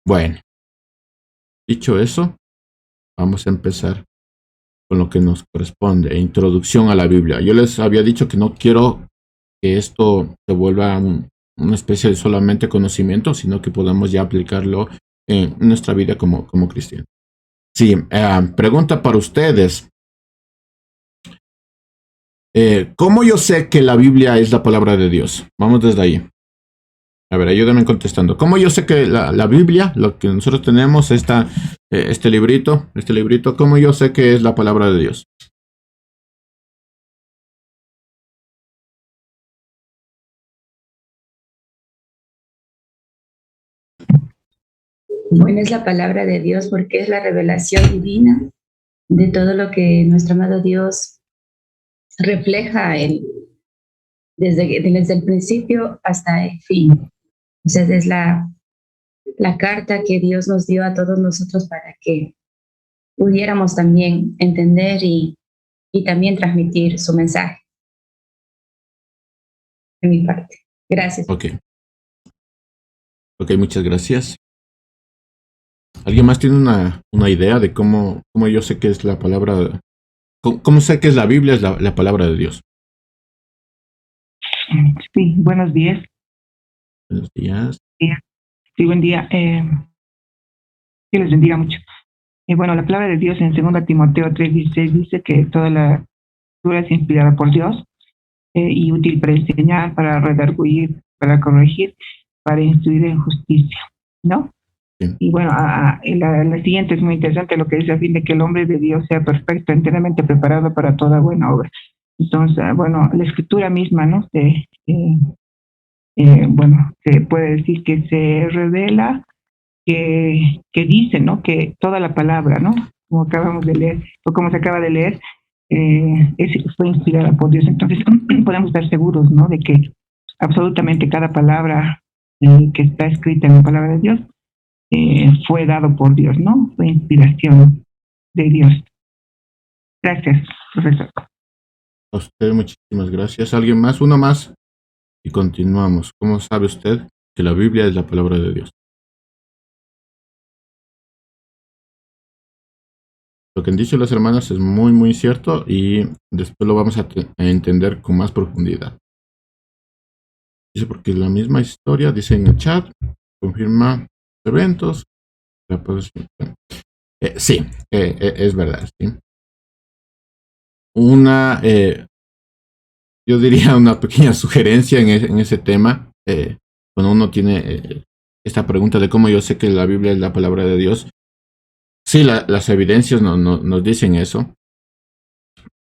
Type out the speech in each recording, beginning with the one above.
Bueno, dicho eso, vamos a empezar con lo que nos corresponde, introducción a la Biblia. Yo les había dicho que no quiero que esto se vuelva una especie de solamente conocimiento, sino que podamos ya aplicarlo en nuestra vida como cristianos. Sí, pregunta para ustedes. ¿Cómo yo sé que la Biblia es la palabra de Dios? Vamos desde ahí. A ver, ayúdame contestando. ¿Cómo yo sé que la Biblia, lo que nosotros tenemos, este librito, cómo yo sé que es la palabra de Dios? Bueno, es la palabra de Dios porque es la revelación divina de todo lo que nuestro amado Dios refleja desde el principio hasta el fin. O sea, es la carta que Dios nos dio a todos nosotros para que pudiéramos también entender y también transmitir su mensaje de mi parte. Gracias. Ok, muchas gracias. ¿Alguien más tiene una idea de cómo yo sé que es la palabra? ¿Cómo sé que es la Biblia, es la palabra de Dios? Sí, buenos días. Buenos días. Sí, buen día. Que les bendiga mucho. Bueno, la palabra de Dios en 2 Timoteo 3:16 dice que toda la escritura es inspirada por Dios y útil para enseñar, para redarguir, para corregir, para instruir en justicia, ¿no? Sí. Y bueno, la siguiente es muy interesante, lo que dice a fin de que el hombre de Dios sea perfecto, enteramente preparado para toda buena obra. Entonces, bueno, la escritura misma, ¿no? Bueno, se puede decir que se revela, que dice, ¿no? Que toda la palabra, ¿no? Como acabamos de leer, o como se acaba de leer, fue inspirada por Dios. Entonces, podemos estar seguros, ¿no? De que absolutamente cada palabra que está escrita en la palabra de Dios fue dado por Dios, ¿no? Fue inspiración de Dios. Gracias, profesor. A usted muchísimas gracias. ¿Alguien más? Uno más. Y continuamos. ¿Cómo sabe usted que la Biblia es la palabra de Dios? Lo que han dicho las hermanas es muy, muy cierto y después lo vamos a entender con más profundidad. Dice porque la misma historia, dice en el chat, confirma eventos. Sí, es verdad. ¿Sí? Yo diría una pequeña sugerencia en ese tema. Cuando uno tiene esta pregunta de cómo yo sé que la Biblia es la palabra de Dios, sí, las evidencias nos dicen eso,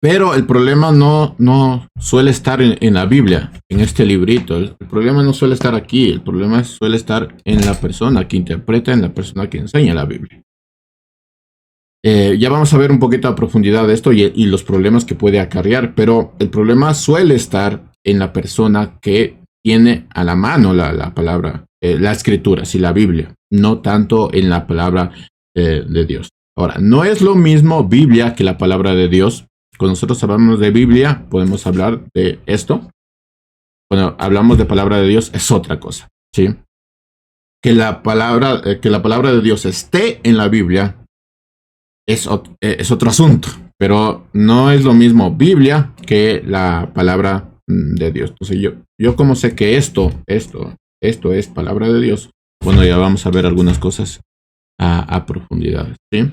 pero el problema no suele estar en la Biblia, en este librito. El problema no suele estar aquí, el problema suele estar en la persona que interpreta, en la persona que enseña la Biblia. Ya vamos a ver un poquito a profundidad de esto y los problemas que puede acarrear, pero el problema suele estar en la persona que tiene a la mano la palabra, la escritura, sí, la Biblia, no tanto en la palabra de Dios. Ahora, no es lo mismo Biblia que la palabra de Dios. Cuando nosotros hablamos de Biblia, podemos hablar de esto. Cuando hablamos de palabra de Dios, es otra cosa, ¿sí? Que la palabra de Dios esté en la Biblia es otro asunto, pero no es lo mismo Biblia que la palabra de Dios. Entonces yo como sé que esto es palabra de Dios, bueno, ya vamos a ver algunas cosas a profundidad, ¿sí?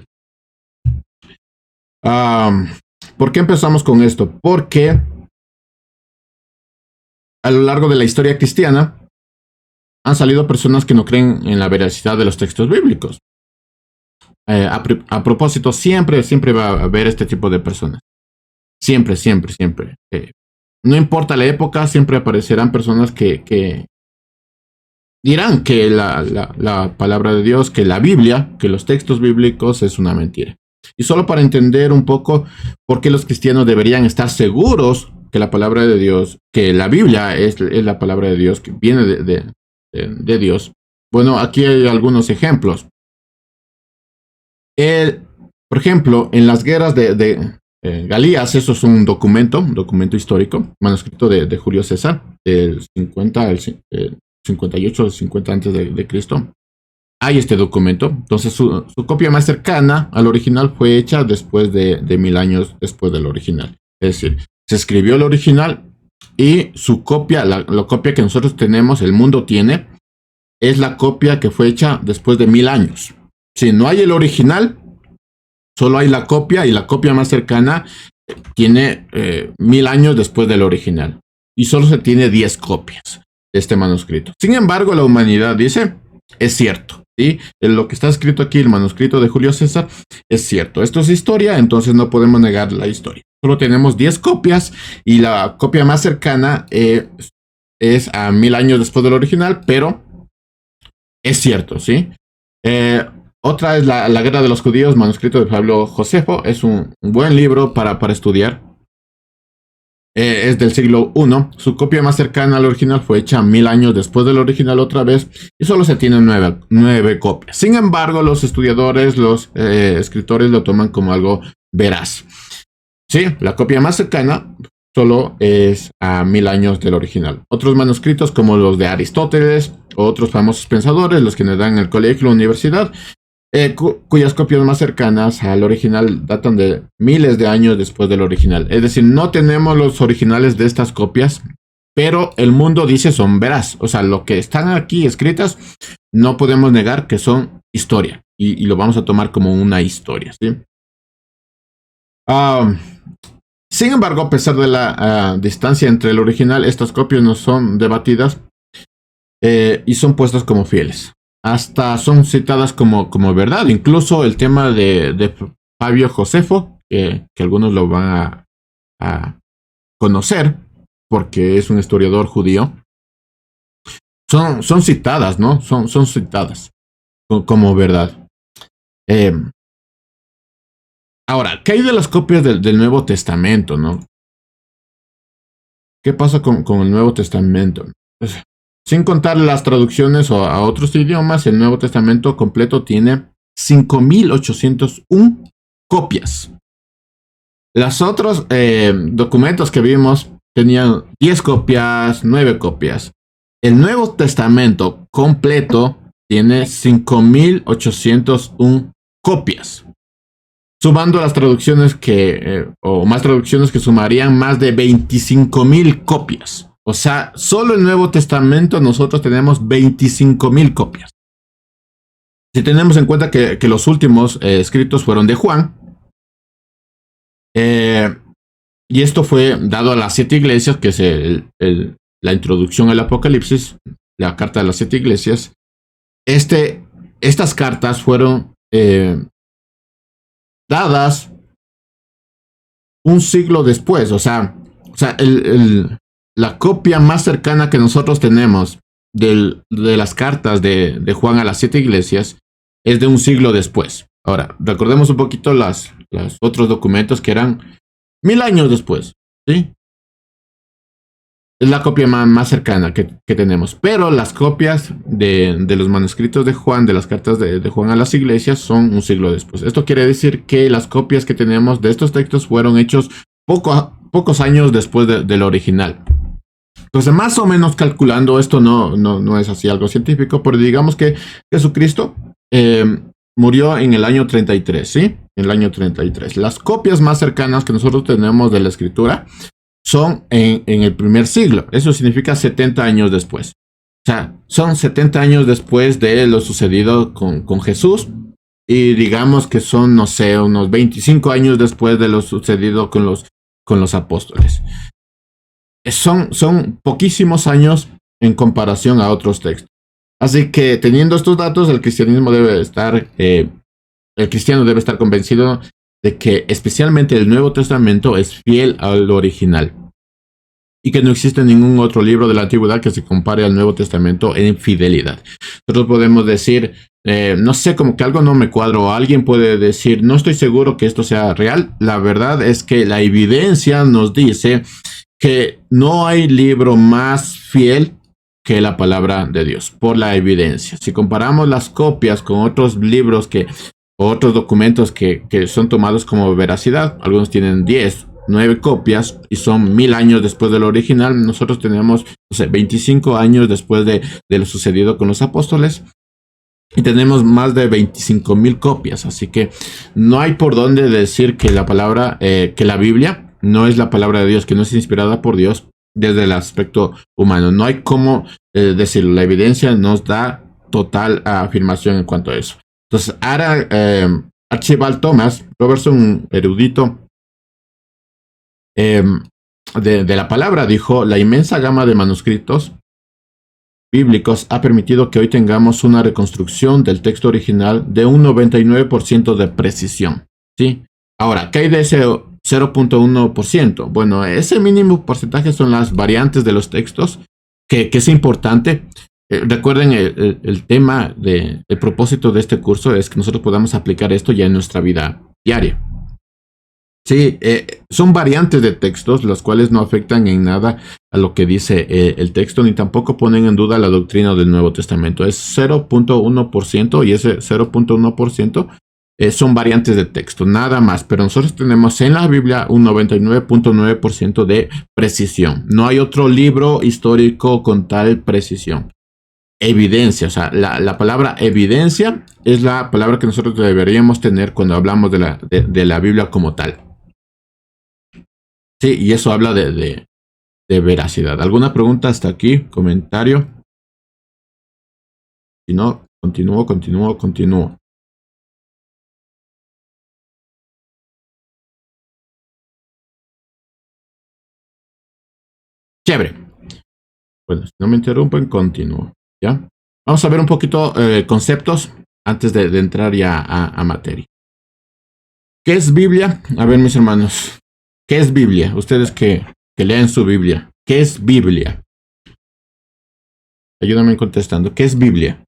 ¿Por qué empezamos con esto? Porque a lo largo de la historia cristiana han salido personas que no creen en la veracidad de los textos bíblicos. A propósito, siempre va a haber este tipo de personas. Siempre. No importa la época, siempre aparecerán personas que dirán que la palabra de Dios, que la Biblia, que los textos bíblicos es una mentira. Y solo para entender un poco por qué los cristianos deberían estar seguros que la palabra de Dios, que la Biblia es la palabra de Dios, que viene de Dios. Bueno, aquí hay algunos ejemplos. Por ejemplo, en las guerras de Galías, eso es un documento histórico, manuscrito de Julio César, del 50 al 58 o 50 antes de Cristo. hay este documento. Entonces su copia más cercana al original fue hecha después de 1000 años después del original. Es decir, se escribió el original y su copia, la copia que nosotros tenemos, el mundo tiene, es la copia que fue hecha después de 1000 años. Si no hay el original, solo hay la copia, y la copia más cercana tiene 1000 años después del original. Y solo se tiene 10 copias de este manuscrito. Sin embargo, la humanidad dice, es cierto, ¿sí? Lo que está escrito aquí, el manuscrito de Julio César, es cierto. Esto es historia, entonces no podemos negar la historia. Solo tenemos 10 copias y la copia más cercana es a 1000 años después del original, pero es cierto, ¿sí? Otra es la Guerra de los Judíos, manuscrito de Pablo Josefo. Es un buen libro para estudiar. Es del siglo I. Su copia más cercana al original fue hecha 1000 años después del original otra vez, y solo se tienen 9 copias. Sin embargo, los estudiadores, los escritores lo toman como algo veraz. Sí, la copia más cercana solo es a 1000 años del original. Otros manuscritos, como los de Aristóteles o otros famosos pensadores, los que nos dan en el colegio o universidad, cuyas copias más cercanas al original datan de miles de años después del original. Es decir, no tenemos los originales de estas copias, pero el mundo dice son veraz. O sea, lo que están aquí escritas, no podemos negar que son historia, y lo vamos a tomar como una historia, ¿sí? Sin embargo, a pesar de la distancia entre el original, estas copias no son debatidas y son puestas como fieles. Hasta son citadas como verdad. Incluso el tema de Fabio Josefo, que algunos lo van a conocer porque es un historiador judío, son citadas, ¿no? Son citadas como verdad. Ahora, ¿qué hay de las copias del Nuevo Testamento, no? ¿Qué pasa con el Nuevo Testamento? Pues, sin contar las traducciones a otros idiomas, el Nuevo Testamento completo tiene 5801 copias. Los otros documentos que vimos tenían 10 copias, 9 copias. El Nuevo Testamento completo tiene 5801 copias. Sumando las traducciones o más traducciones que sumarían más de 25,000 copias. O sea, solo el Nuevo Testamento nosotros tenemos 25,000 copias. Si tenemos en cuenta que los últimos escritos fueron de Juan, y esto fue dado a las 7 iglesias, que es la introducción al Apocalipsis, la carta de las 7 iglesias. Estas cartas fueron dadas un siglo después. O sea, la copia más cercana que nosotros tenemos de las cartas de Juan a las 7 iglesias es de un siglo después. Ahora, recordemos un poquito los otros documentos que eran 1000 años después, ¿sí? Es la copia más cercana que tenemos. Pero las copias de los manuscritos de Juan, de las cartas de Juan a las iglesias, son un siglo después. Esto quiere decir que las copias que tenemos de estos textos fueron hechos pocos años después del original. Entonces, más o menos calculando, esto no es así algo científico, pero digamos que Jesucristo murió en el año 33, ¿sí? En el año 33. Las copias más cercanas que nosotros tenemos de la escritura son en el primer siglo. Eso significa 70 años después. O sea, son 70 años después de lo sucedido con Jesús. Y digamos que son, no sé, unos 25 años después de lo sucedido con los apóstoles. Son poquísimos años en comparación a otros textos. Así que, teniendo estos datos, el cristiano debe estar convencido de que especialmente el Nuevo Testamento es fiel al original y que no existe ningún otro libro de la antigüedad que se compare al Nuevo Testamento en fidelidad. Nosotros podemos decir, no sé, como que algo no me cuadra, o alguien puede decir, no estoy seguro que esto sea real. La verdad es que la evidencia nos dice que no hay libro más fiel que la palabra de Dios, por la evidencia. Si comparamos las copias con otros libros o otros documentos que son tomados como veracidad, algunos tienen 10, 9 copias y son 1000 años después del original. Nosotros tenemos, 25 años después de lo sucedido con los apóstoles. y tenemos más de 25,000 copias, así que no hay por dónde decir que la palabra, que la Biblia no es la palabra de Dios, que no es inspirada por Dios desde el aspecto humano. No hay cómo decirlo. La evidencia nos da total afirmación en cuanto a eso. Entonces, ahora Archibald Thomas Robertson, un erudito de la palabra, dijo: la inmensa gama de manuscritos bíblicos ha permitido que hoy tengamos una reconstrucción del texto original de un 99% de precisión, ¿sí? Ahora, ¿qué hay de ese 0.1%? Bueno, ese mínimo porcentaje son las variantes de los textos, que es importante. Recuerden, el tema, el propósito de este curso es que nosotros podamos aplicar esto ya en nuestra vida diaria. Sí, son variantes de textos, las cuales no afectan en nada a lo que dice el texto, ni tampoco ponen en duda la doctrina del Nuevo Testamento. Es 0.1%, y ese 0.1% son variantes de texto, nada más. Pero nosotros tenemos en la Biblia un 99.9% de precisión. No hay otro libro histórico con tal precisión. Evidencia, o sea, la palabra evidencia es la palabra que nosotros deberíamos tener cuando hablamos de la Biblia como tal. Sí, y eso habla de veracidad. ¿Alguna pregunta hasta aquí? ¿Comentario? Si no, continúo. Chévere. Bueno, si no me interrumpen, continúo. ¿Ya? Vamos a ver un poquito conceptos antes de entrar ya a materia. ¿Qué es Biblia? A ver, mis hermanos. ¿Qué es Biblia? Ustedes que leen su Biblia. ¿Qué es Biblia? Ayúdame contestando. ¿Qué es Biblia?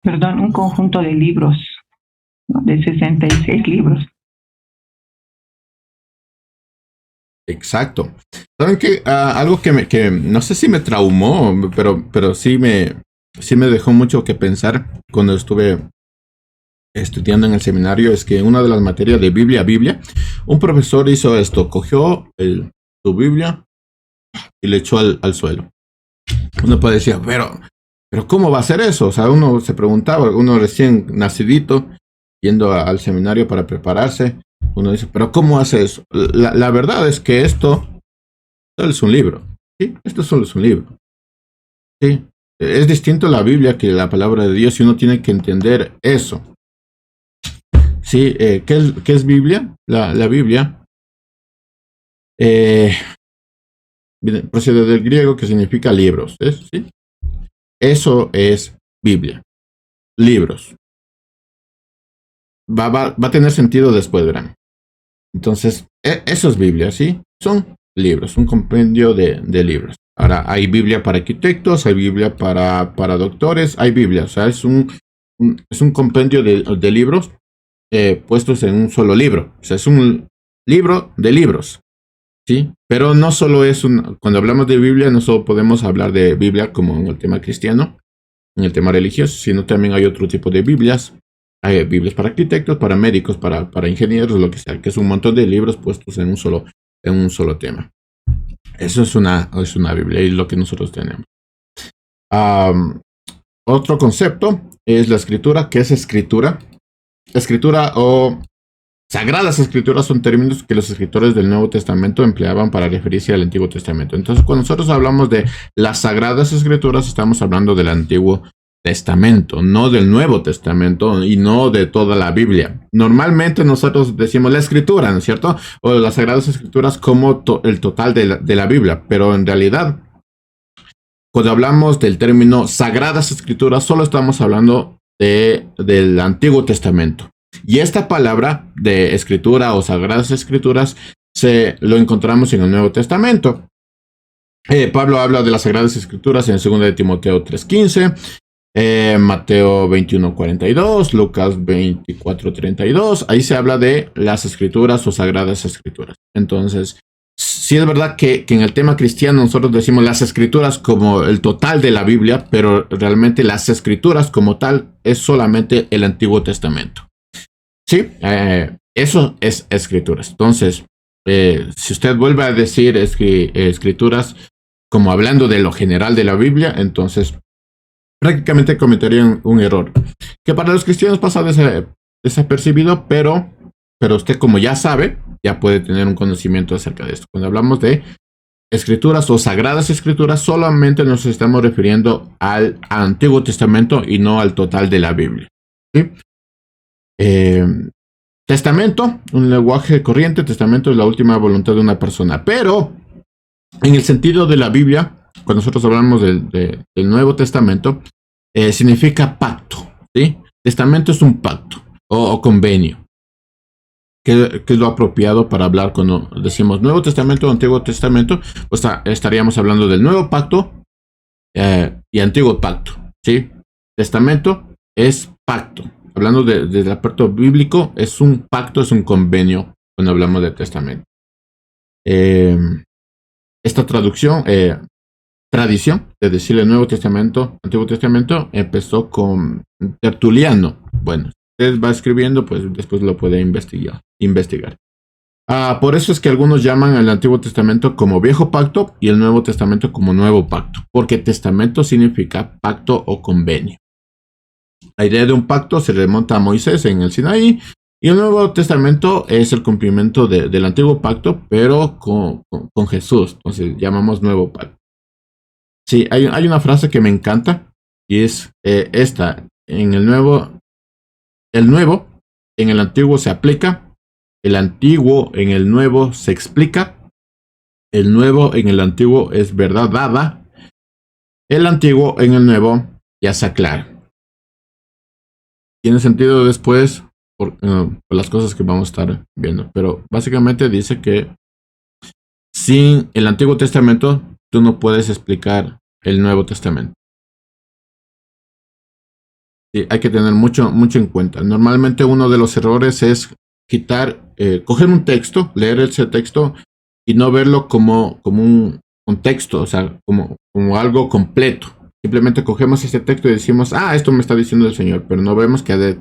Perdón, un conjunto de libros, ¿no? De 66 libros. Exacto. ¿Saben qué? Algo que no sé si me traumó, pero sí me dejó mucho que pensar cuando estuve estudiando en el seminario, es que una de las materias de Biblia, un profesor hizo esto: cogió su Biblia y le echó al suelo. Uno puede decir, pero ¿cómo va a hacer eso? O sea, uno se preguntaba, uno recién nacidito, yendo al seminario para prepararse, uno dice, pero ¿cómo hace eso? La verdad es que esto solo es un libro, ¿sí? Esto solo es un libro, ¿sí? Es distinto la Biblia que la palabra de Dios, y uno tiene que entender eso. ¿Sí? ¿Qué es Biblia? La Biblia procede del griego, que significa libros, ¿sí? Eso es Biblia. Libros. Va a tener sentido después, verán. Entonces, eso es Biblia, ¿sí? Son libros, un compendio de libros. Ahora, hay Biblia para arquitectos, hay Biblia para doctores, hay Biblia. O sea, es un compendio de libros puestos en un solo libro. O sea, es un libro de libros, ¿sí? Pero no solo es cuando hablamos de Biblia, no solo podemos hablar de Biblia como en el tema cristiano, en el tema religioso, sino también hay otro tipo de Biblias. Hay Biblias para arquitectos, para médicos, para ingenieros, lo que sea, que es un montón de libros puestos en un solo tema. Eso es una Biblia, y es lo que nosotros tenemos. Otro concepto es la escritura. ¿Qué es escritura? Escritura o sagradas escrituras son términos que los escritores del Nuevo Testamento empleaban para referirse al Antiguo Testamento. Entonces, cuando nosotros hablamos de las sagradas escrituras, estamos hablando del Antiguo Testamento, no del Nuevo Testamento y no de toda la Biblia. Normalmente nosotros decimos la escritura, ¿no es cierto? O las sagradas escrituras como el total de la Biblia, pero en realidad, cuando hablamos del término sagradas escrituras, solo estamos hablando del Antiguo Testamento. Y esta palabra de escritura o sagradas escrituras lo encontramos en el Nuevo Testamento. Pablo habla de las sagradas escrituras en 2 de Timoteo 3:15, Mateo 21:42, Lucas 24:32. Ahí se habla de las escrituras o sagradas escrituras. Entonces, sí es verdad que en el tema cristiano nosotros decimos las escrituras como el total de la Biblia, pero realmente las escrituras como tal es solamente el Antiguo Testamento. Sí, eso es escrituras. Entonces, si usted vuelve a decir escrituras como hablando de lo general de la Biblia, entonces prácticamente cometería un error. Que para los cristianos pasa desapercibido, pero usted como ya sabe, ya puede tener un conocimiento acerca de esto. Cuando hablamos de escrituras o sagradas escrituras, solamente nos estamos refiriendo al Antiguo Testamento y no al total de la Biblia. ¿Sí? Testamento, un lenguaje corriente. Testamento es la última voluntad de una persona. Pero en el sentido de la Biblia, cuando nosotros hablamos del Nuevo Testamento, significa pacto. ¿Sí? Testamento es un pacto o convenio. Que es lo apropiado para hablar cuando decimos Nuevo Testamento o Antiguo Testamento, pues estaríamos hablando del Nuevo Pacto y Antiguo Pacto. ¿Sí? Testamento es pacto. Hablando del aspecto bíblico, es un pacto, es un convenio cuando hablamos de testamento. Esta tradición de decirle Nuevo Testamento, Antiguo Testamento, empezó con Tertuliano. Bueno, usted va escribiendo, pues después lo puede investigar. Por eso es que algunos llaman al Antiguo Testamento como Viejo Pacto y el Nuevo Testamento como Nuevo Pacto, porque testamento significa pacto o convenio. La idea de un pacto se remonta a Moisés en el Sinaí, y el Nuevo Testamento es el cumplimiento del Antiguo Pacto, pero con Jesús. Entonces llamamos Nuevo Pacto. Sí, hay una frase que me encanta y es esta. En el nuevo en el antiguo se aplica, el antiguo en el nuevo se explica, el nuevo en el antiguo es verdad dada, el antiguo en el nuevo ya se aclara. Tiene sentido después por las cosas que vamos a estar viendo, pero básicamente dice que sin el Antiguo Testamento tú no puedes explicar el Nuevo Testamento. Sí, hay que tener mucho en cuenta. Normalmente uno de los errores es coger un texto, leer ese texto y no verlo como un texto, o sea, como algo completo. Simplemente cogemos ese texto y decimos, esto me está diciendo el Señor, pero no vemos que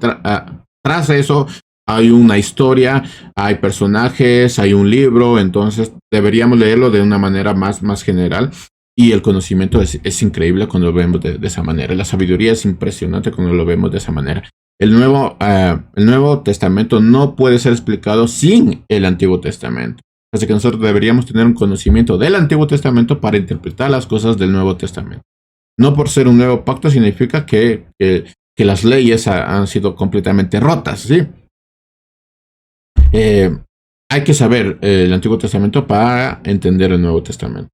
tras de eso hay una historia, hay personajes, hay un libro. Entonces deberíamos leerlo de una manera más general. Y el conocimiento es increíble cuando lo vemos de esa manera. La sabiduría es impresionante cuando lo vemos de esa manera. El Nuevo Testamento no puede ser explicado sin el Antiguo Testamento. Así que nosotros deberíamos tener un conocimiento del Antiguo Testamento para interpretar las cosas del Nuevo Testamento. No por ser un nuevo pacto significa que las leyes han sido completamente rotas, ¿sí? Hay que saber el Antiguo Testamento para entender el Nuevo Testamento.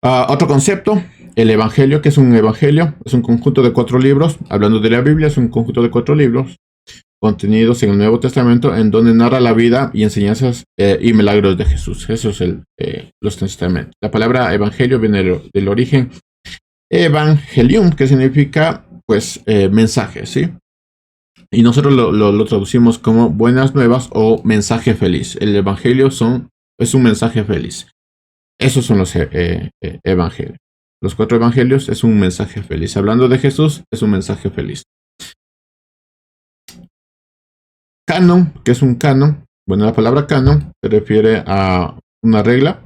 Otro concepto, el Evangelio. ¿Qué es un Evangelio? Es un conjunto de 4 libros. Hablando de la Biblia, es un conjunto de 4 libros contenidos en el Nuevo Testamento, en donde narra la vida y enseñanzas y milagros de Jesús. Eso es los testamentos. La palabra Evangelio viene del origen Evangelium, que significa, pues, mensaje, ¿sí? Y nosotros lo traducimos como buenas nuevas o mensaje feliz. El Evangelio es un mensaje feliz. Esos son los evangelios. Los 4 evangelios es un mensaje feliz. Hablando de Jesús, es un mensaje feliz. Canon, ¿qué es un canon? Bueno, la palabra canon se refiere a una regla,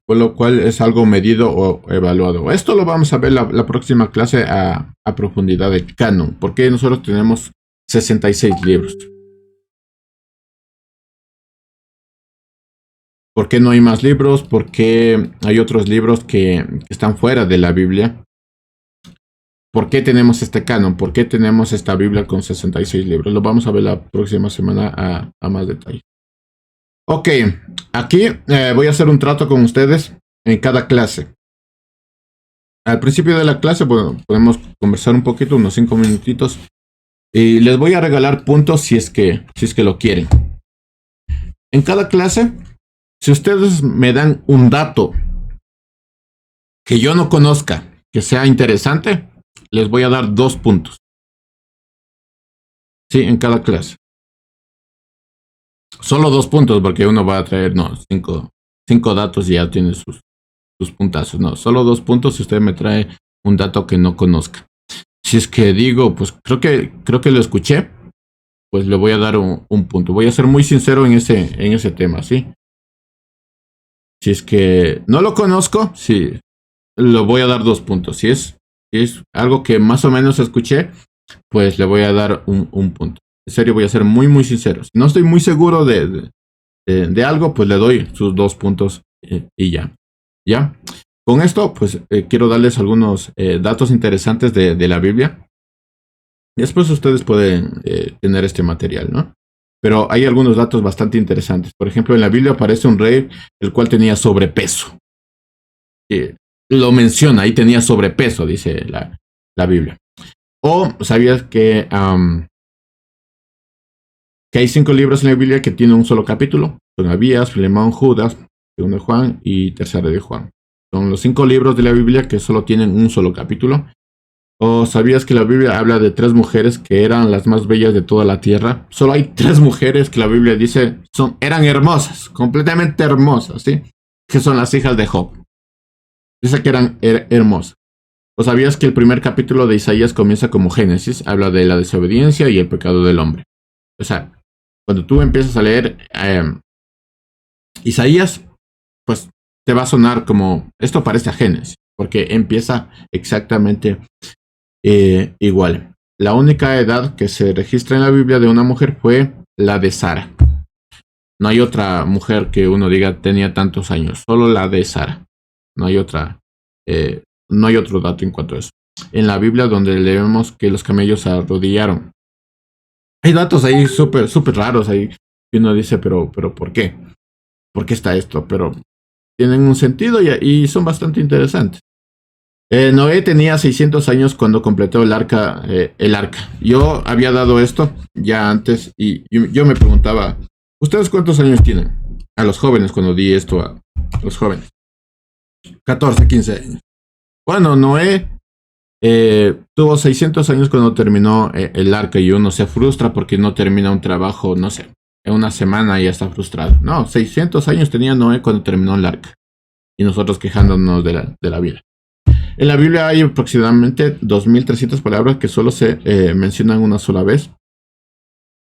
por lo cual es algo medido o evaluado. Esto lo vamos a ver la próxima clase a profundidad de canon, porque nosotros tenemos 66 libros. ¿Por qué no hay más libros? ¿Por qué hay otros libros que están fuera de la Biblia? ¿Por qué tenemos este canon? ¿Por qué tenemos esta Biblia con 66 libros? Lo vamos a ver la próxima semana a más detalle. Ok, aquí voy a hacer un trato con ustedes en cada clase. Al principio de la clase, bueno, podemos conversar un poquito, unos 5 minutitos. Y les voy a regalar puntos si es que lo quieren. En cada clase, si ustedes me dan un dato que yo no conozca, que sea interesante, les voy a dar 2 puntos. Sí, en cada clase. Solo 2 puntos, porque uno va a traer, no, cinco datos y ya tiene sus puntazos. No, solo 2 puntos si usted me trae un dato que no conozca. Si es que digo, pues creo que lo escuché, pues le voy a dar un punto. Voy a ser muy sincero en ese tema, ¿sí? Si es que no lo conozco, sí, lo voy a dar 2 puntos. Si es algo que más o menos escuché, pues le voy a dar un punto. En serio, voy a ser muy, muy sincero. Si no estoy muy seguro de algo, pues le doy sus 2 puntos y ya. ¿Ya? Con esto, pues quiero darles algunos datos interesantes de la Biblia. Después ustedes pueden tener este material, ¿no? Pero hay algunos datos bastante interesantes. Por ejemplo, en la Biblia aparece un rey el cual tenía sobrepeso. Lo menciona, ahí tenía sobrepeso, dice la Biblia. O sabías que hay 5 libros en la Biblia que tienen un solo capítulo. Son Abías, Filemón, Judas, 2 de Juan y 3 de Juan. Son los 5 libros de la Biblia que solo tienen un solo capítulo. ¿O sabías que la Biblia habla de 3 mujeres que eran las más bellas de toda la tierra? Solo hay 3 mujeres que la Biblia dice eran hermosas, completamente hermosas, ¿sí? Que son las hijas de Job. Dice que eran hermosas. ¿O sabías que el primer capítulo de Isaías comienza como Génesis? Habla de la desobediencia y el pecado del hombre. O sea, cuando tú empiezas a leer Isaías, pues te va a sonar como, esto parece a Génesis, porque empieza exactamente igual. La única edad que se registra en la Biblia de una mujer fue la de Sara. No hay otra mujer que uno diga tenía tantos años, solo la de Sara. No hay no hay otro dato en cuanto a eso. En la Biblia donde leemos que los camellos se arrodillaron. Hay datos ahí súper raros ahí que uno dice, pero ¿por qué? ¿Por qué está esto? Pero tienen un sentido y son bastante interesantes. Noé tenía 600 años cuando completó el arca. Yo había dado esto ya antes y yo me preguntaba, ¿ustedes cuántos años tienen? A los jóvenes, cuando di esto a los jóvenes. 14, 15 años. Bueno, Noé tuvo 600 años cuando terminó el arca y uno se frustra porque no termina un trabajo, no sé, en una semana y ya está frustrado. No, 600 años tenía Noé cuando terminó el arca y nosotros quejándonos de la vida. En la Biblia hay aproximadamente 2300 palabras que solo se mencionan una sola vez,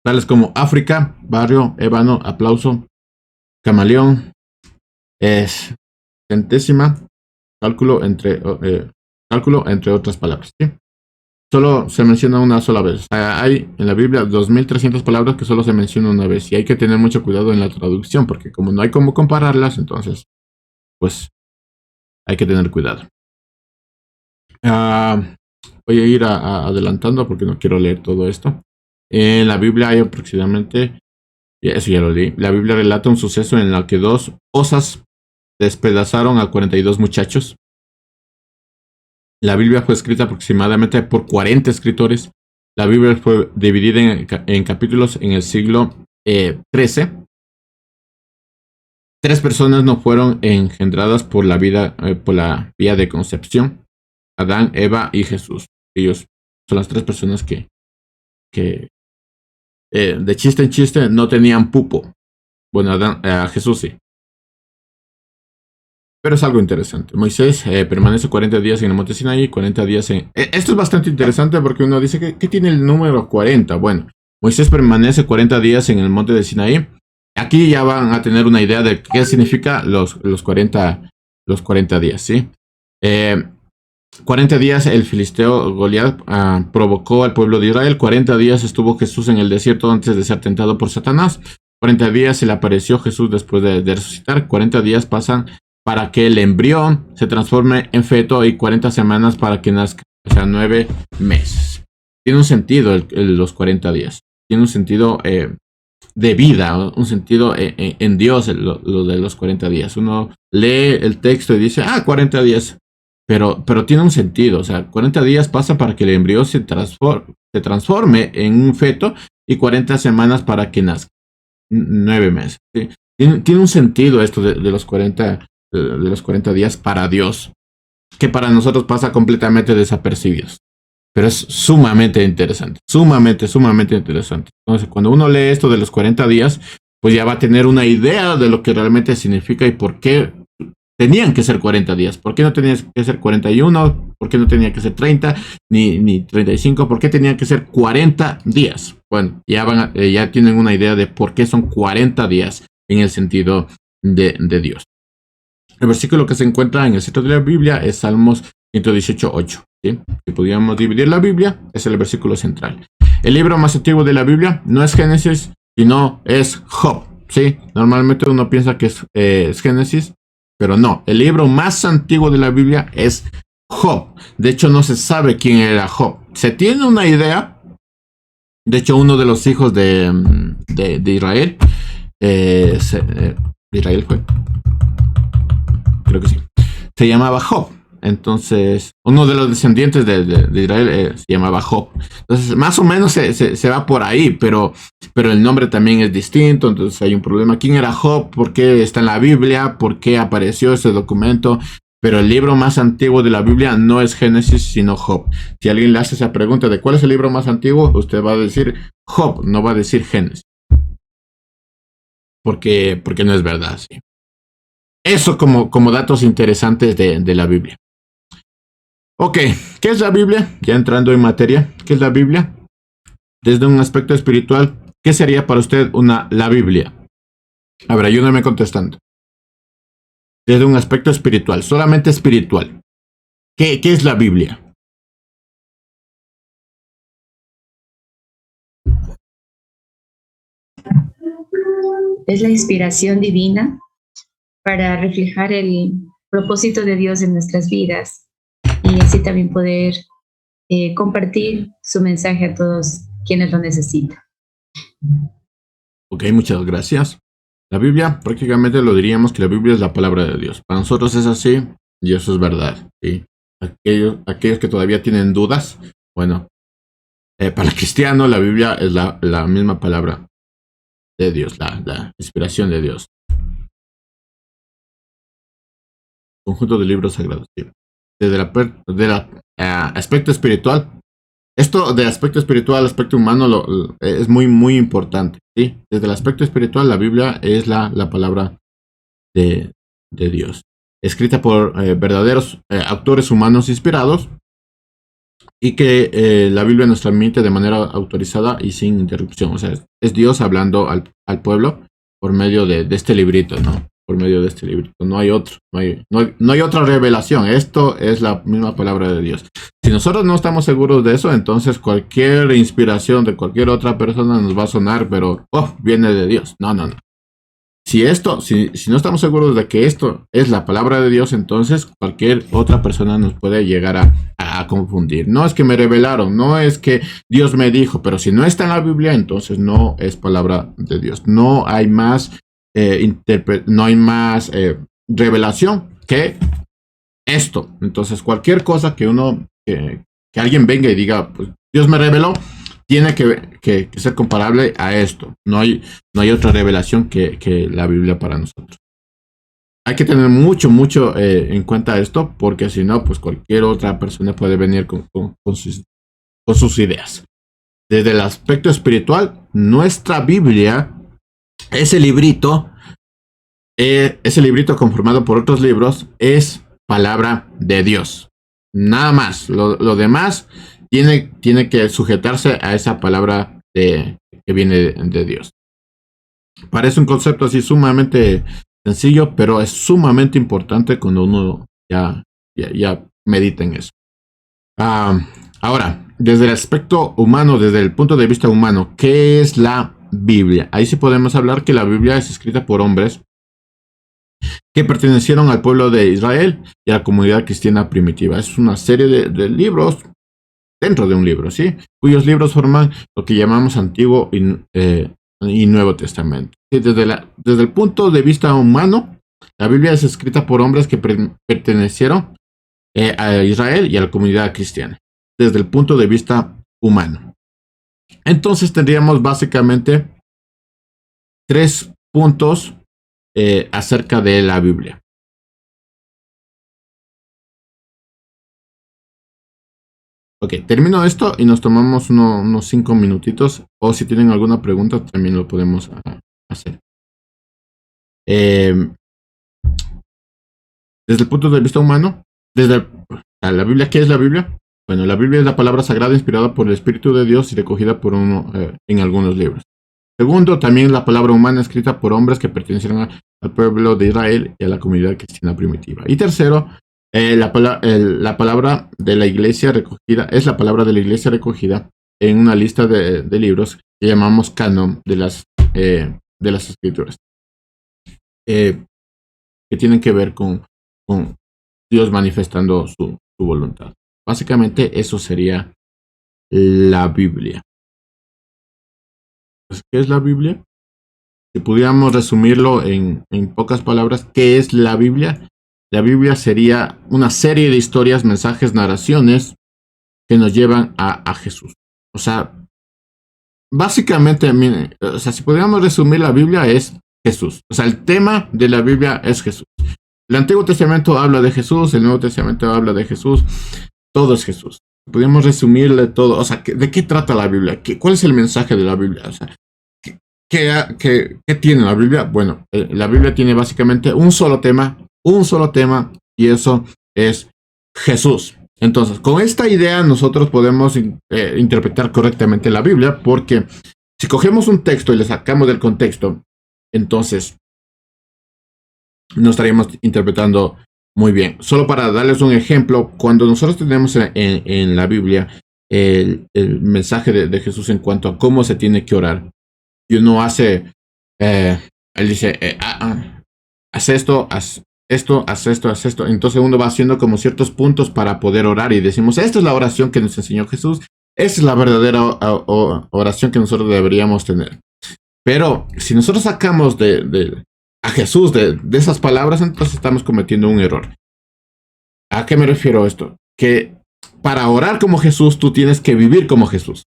tales como África, barrio, ébano, aplauso, camaleón, centésima, cálculo, entre otras palabras, ¿sí? Solo se menciona una sola vez. Hay en la Biblia 2300 palabras que solo se menciona una vez y hay que tener mucho cuidado en la traducción porque como no hay cómo compararlas, entonces pues hay que tener cuidado. Voy a ir adelantando porque no quiero leer todo esto. En la Biblia hay aproximadamente, eso ya lo leí, la Biblia relata un suceso en el que 2 osas despedazaron a 42 muchachos. La Biblia fue escrita aproximadamente por 40 escritores. La Biblia fue dividida en capítulos en el siglo XIII. 3 personas no fueron engendradas por la vía de concepción: Adán, Eva y Jesús. Ellos son las 3 personas que de chiste en chiste no tenían pupo. Bueno, Jesús sí. Pero es algo interesante. Moisés permanece 40 días en el monte Sinaí, 40 días en... Esto es bastante interesante porque uno dice, ¿qué tiene el número 40? Bueno, Moisés permanece 40 días en el monte de Sinaí. Aquí ya van a tener una idea de qué significa los 40 días, ¿sí? 40 días el filisteo Goliat provocó al pueblo de Israel. 40 días estuvo Jesús en el desierto antes de ser tentado por Satanás. 40 días se le apareció Jesús después de resucitar. 40 días pasan para que el embrión se transforme en feto y 40 semanas para que nazca. O sea, 9 meses. Tiene un sentido los 40 días. Tiene un sentido de vida, un sentido en Dios lo de los 40 días. Uno lee el texto y dice, 40 días. Pero tiene un sentido. O sea, 40 días pasa para que el embrión se transforme en un feto y 40 semanas para que nazca. 9 meses. ¿Sí? Tiene un sentido esto de los 40 días para Dios, que para nosotros pasa completamente desapercibidos. Pero es sumamente interesante, sumamente interesante. Entonces, cuando uno lee esto de los 40 días, pues ya va a tener una idea de lo que realmente significa y por qué tenían que ser 40 días. ¿Por qué no tenían que ser 41? ¿Por qué no tenía que ser 30 ni 35? ¿Por qué tenían que ser 40 días? Bueno, ya tienen una idea de por qué son 40 días en el sentido de Dios. El versículo que se encuentra en el centro de la Biblia es Salmos 118:8. ¿Sí? Si pudiéramos dividir la Biblia, es el versículo central. El libro más antiguo de la Biblia no es Génesis, sino es Job. ¿Sí? Normalmente uno piensa que es Génesis, pero no. El libro más antiguo de la Biblia es Job. De hecho, no se sabe quién era Job. Se tiene una idea. De hecho, uno de los hijos de Israel, Israel fue, creo que sí, se llamaba Job. Entonces, uno de los descendientes de Israel se llamaba Job. Entonces, más o menos se va por ahí, pero el nombre también es distinto. Entonces, hay un problema. ¿Quién era Job? ¿Por qué está en la Biblia? ¿Por qué apareció ese documento? Pero el libro más antiguo de la Biblia no es Génesis, sino Job. Si alguien le hace esa pregunta de cuál es el libro más antiguo, usted va a decir Job, no va a decir Génesis. Porque no es verdad, sí. Eso como datos interesantes de la Biblia. Ok, ¿qué es la Biblia? Ya entrando en materia, ¿qué es la Biblia? Desde un aspecto espiritual, ¿qué sería para usted la Biblia? A ver, ayúdame contestando. Desde un aspecto espiritual, solamente espiritual. ¿Qué es la Biblia? Es la inspiración divina para reflejar el propósito de Dios en nuestras vidas y así también poder compartir su mensaje a todos quienes lo necesitan. Ok, muchas gracias. La Biblia, prácticamente lo diríamos que la Biblia es la palabra de Dios. Para nosotros es así y eso es verdad. ¿Sí? Aquellos que todavía tienen dudas, bueno, para el cristiano la Biblia es la misma palabra de Dios, la inspiración de Dios. Conjunto de libros sagrados. ¿Sí? Desde el aspecto espiritual, esto de aspecto espiritual, aspecto humano, es muy, muy importante. ¿Sí? Desde el aspecto espiritual, la Biblia es la palabra de Dios, escrita por verdaderos autores humanos inspirados y que la Biblia nos transmite de manera autorizada y sin interrupción. O sea, es Dios hablando al pueblo por medio de este librito, ¿no? Por medio de este librito. No hay otro, no hay otra revelación. Esto es la misma palabra de Dios. Si nosotros no estamos seguros de eso, entonces cualquier inspiración de cualquier otra persona nos va a sonar, pero viene de Dios. No. Si no estamos seguros de que esto es la palabra de Dios, entonces cualquier otra persona nos puede llegar a confundir. No es que me revelaron, no es que Dios me dijo, pero si no está en la Biblia, entonces no es palabra de Dios. No hay más, revelación que esto. Entonces cualquier cosa que alguien venga y diga, pues Dios me reveló, tiene que ser comparable a esto. No hay otra revelación que la Biblia para nosotros. Hay que tener mucho en cuenta esto, porque si no, pues cualquier otra persona puede venir con sus ideas. Desde el aspecto espiritual, nuestra Biblia, ese librito conformado por otros libros, es palabra de Dios. Nada más. Lo demás tiene que sujetarse a esa palabra que viene de Dios. Parece un concepto así sumamente sencillo, pero es sumamente importante cuando uno ya medita en eso. Ahora, desde el aspecto humano, desde el punto de vista humano, ¿qué es la Biblia? Ahí sí podemos hablar que la Biblia es escrita por hombres que pertenecieron al pueblo de Israel y a la comunidad cristiana primitiva. Es una serie de libros dentro de un libro, ¿sí? Cuyos libros forman lo que llamamos Antiguo y Nuevo Testamento. ¿Sí? Desde el punto de vista humano, la Biblia es escrita por hombres que pertenecieron a Israel y a la comunidad cristiana. Desde el punto de vista humano. Entonces tendríamos básicamente 3 puntos acerca de la Biblia. Ok, termino esto y nos tomamos unos 5 minutitos. O si tienen alguna pregunta, también lo podemos hacer. desde el punto de vista humano, la Biblia, ¿qué es la Biblia? Bueno, la Biblia es la palabra sagrada inspirada por el Espíritu de Dios y recogida por uno en algunos libros. Segundo, también la palabra humana escrita por hombres que pertenecieron al pueblo de Israel y a la comunidad cristiana primitiva. Y tercero, la palabra de la iglesia recogida es la palabra de la iglesia recogida en una lista de libros que llamamos canon de las escrituras, que tienen que ver con Dios manifestando su voluntad. Básicamente eso sería la Biblia. ¿Qué es la Biblia? Si pudiéramos resumirlo en pocas palabras, ¿qué es la Biblia? La Biblia sería una serie de historias, mensajes, narraciones que nos llevan a Jesús. O sea, básicamente, si pudiéramos resumir la Biblia es Jesús. O sea, el tema de la Biblia es Jesús. El Antiguo Testamento habla de Jesús, el Nuevo Testamento habla de Jesús, todo es Jesús. Podemos resumirle todo. O sea, ¿de qué trata la Biblia? ¿Cuál es el mensaje de la Biblia? O sea, ¿qué tiene la Biblia? Bueno, la Biblia tiene básicamente un solo tema, y eso es Jesús. Entonces, con esta idea nosotros podemos interpretar correctamente la Biblia, porque si cogemos un texto y le sacamos del contexto, entonces no estaríamos interpretando muy bien. Solo para darles un ejemplo, cuando nosotros tenemos en la Biblia el mensaje de Jesús en cuanto a cómo se tiene que orar, y uno hace, él dice, haz esto, haz esto, haz esto, haz esto. Entonces uno va haciendo como ciertos puntos para poder orar y decimos, esta es la oración que nos enseñó Jesús, esta es la verdadera oración que nosotros deberíamos tener. Pero si nosotros sacamos a Jesús de esas palabras, entonces estamos cometiendo un error. ¿A qué me refiero a esto? Que para orar como Jesús, tú tienes que vivir como Jesús.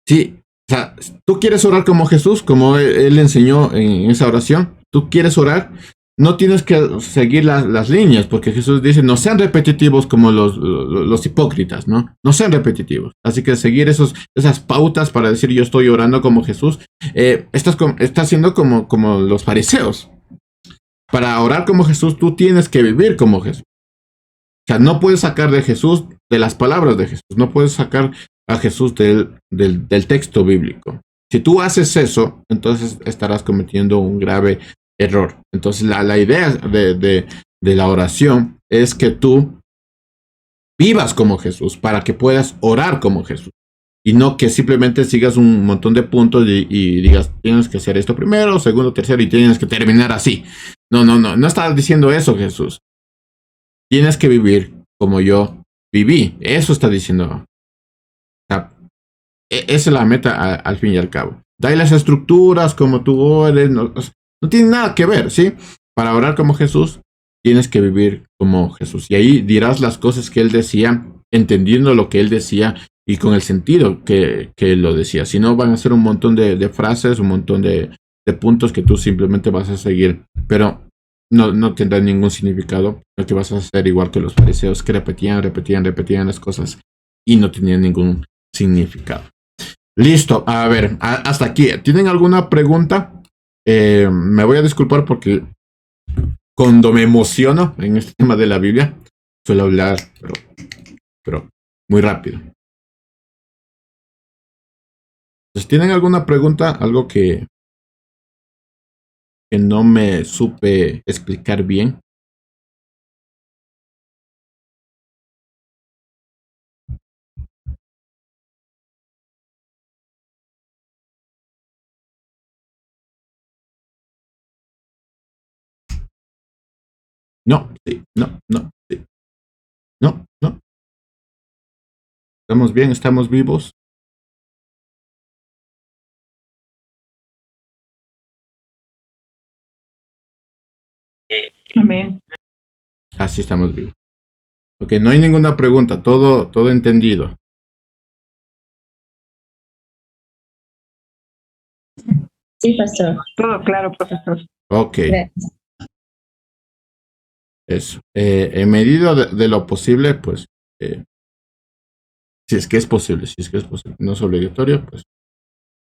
Sí, o sea, tú quieres orar como Jesús, como él enseñó en esa oración. Tú quieres orar, no tienes que seguir las líneas, porque Jesús dice, no sean repetitivos como los hipócritas, ¿no? No sean repetitivos. Así que seguir esas pautas para decir yo estoy orando como Jesús, estás siendo como los fariseos. Para orar como Jesús, tú tienes que vivir como Jesús. O sea, no puedes sacar de Jesús, de las palabras de Jesús, no puedes sacar a Jesús del texto bíblico. Si tú haces eso, entonces estarás cometiendo un grave error. Entonces la idea de la oración es que tú vivas como Jesús para que puedas orar como Jesús. Y no que simplemente sigas un montón de puntos y digas, tienes que hacer esto primero, segundo, tercero, y tienes que terminar así. No estás diciendo eso, Jesús. Tienes que vivir como yo viví. Eso está diciendo. Esa es la meta al fin y al cabo. Da las estructuras, como tú ores, no tiene nada que ver, ¿sí? Para orar como Jesús, tienes que vivir como Jesús. Y ahí dirás las cosas que él decía, entendiendo lo que él decía y con el sentido que él lo decía. Si no, van a ser un montón de frases, un montón de puntos que tú simplemente vas a seguir, pero no tendrá ningún significado, no te vas a hacer igual que los fariseos que repetían las cosas y no tenían ningún significado. Listo, a ver, hasta aquí. ¿Tienen alguna pregunta? Me voy a disculpar porque cuando me emociono en este tema de la Biblia, suelo hablar, pero muy rápido. Entonces, ¿tienen alguna pregunta? Algo que no me supe explicar bien. No, sí, no, sí. No. Estamos bien, estamos vivos. Amén. Así estamos vivos. Ok, no hay ninguna pregunta, todo entendido. Sí, pastor. Todo claro, profesor. Ok. Gracias. Eso. En medida de lo posible, pues, si es que es posible, no es obligatorio, pues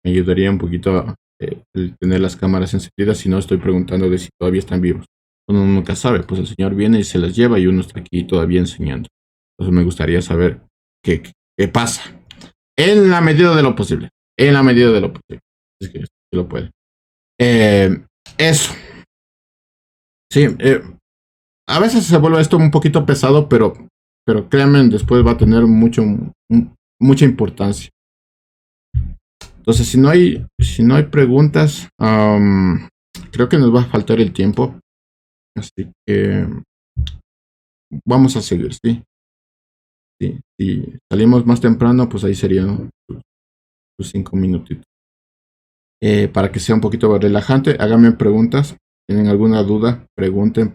me ayudaría un poquito el tener las cámaras encendidas, si no estoy preguntando de si todavía están vivos. Uno nunca sabe, pues el Señor viene y se las lleva y uno está aquí todavía enseñando. Entonces me gustaría saber qué pasa. En la medida de lo posible. En la medida de lo posible. Es que lo puede. Eso. Sí, a veces se vuelve esto un poquito pesado, pero créanme, después va a tener mucha importancia. Entonces, si no hay preguntas, creo que nos va a faltar el tiempo. Así que vamos a seguir, ¿sí? Sí, si salimos más temprano, pues ahí serían sus 5 minutitos. Para que sea un poquito más relajante, háganme preguntas. ¿Tienen alguna duda? Pregunten.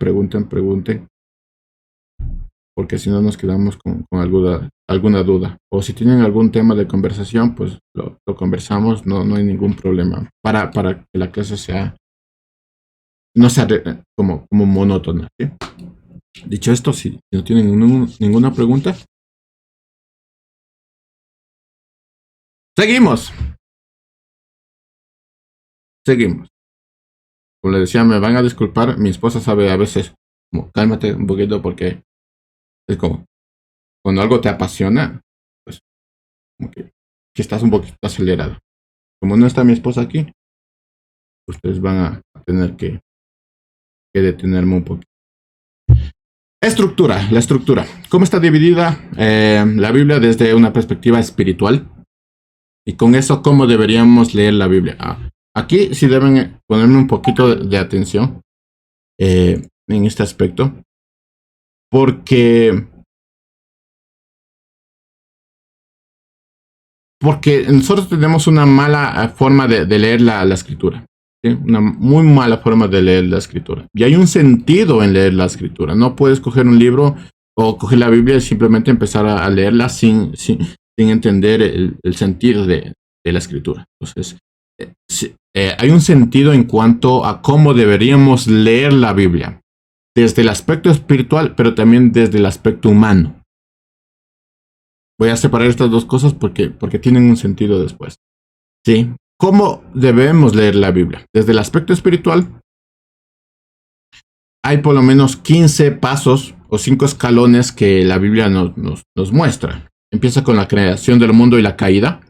Porque si no nos quedamos con alguna duda. O si tienen algún tema de conversación, pues lo conversamos, no hay ningún problema. Para que la clase no sea como monótona, ¿sí? Dicho esto, si no tienen ninguna pregunta, seguimos. Como les decía, me van a disculpar, mi esposa sabe a veces, como, cálmate un poquito porque es como, cuando algo te apasiona, pues como que estás un poquito acelerado. Como no está mi esposa aquí, ustedes van a tener que detenerme un poquito. La estructura. ¿Cómo está dividida la Biblia desde una perspectiva espiritual? Y con eso, ¿cómo deberíamos leer la Biblia? Aquí sí deben ponerme un poquito de atención en este aspecto. Porque nosotros tenemos una mala forma de leer la escritura. ¿Sí? Una muy mala forma de leer la escritura. Y hay un sentido en leer la escritura. No puedes coger un libro o coger la Biblia y simplemente empezar a leerla sin entender el sentido de la escritura. Entonces, hay un sentido en cuanto a cómo deberíamos leer la Biblia. Desde el aspecto espiritual, pero también desde el aspecto humano. Voy a separar estas dos cosas porque tienen un sentido después. ¿Sí? ¿Cómo debemos leer la Biblia? Desde el aspecto espiritual, hay por lo menos 15 pasos o 5 escalones que la Biblia nos muestra. Empieza con la creación del mundo y la caída,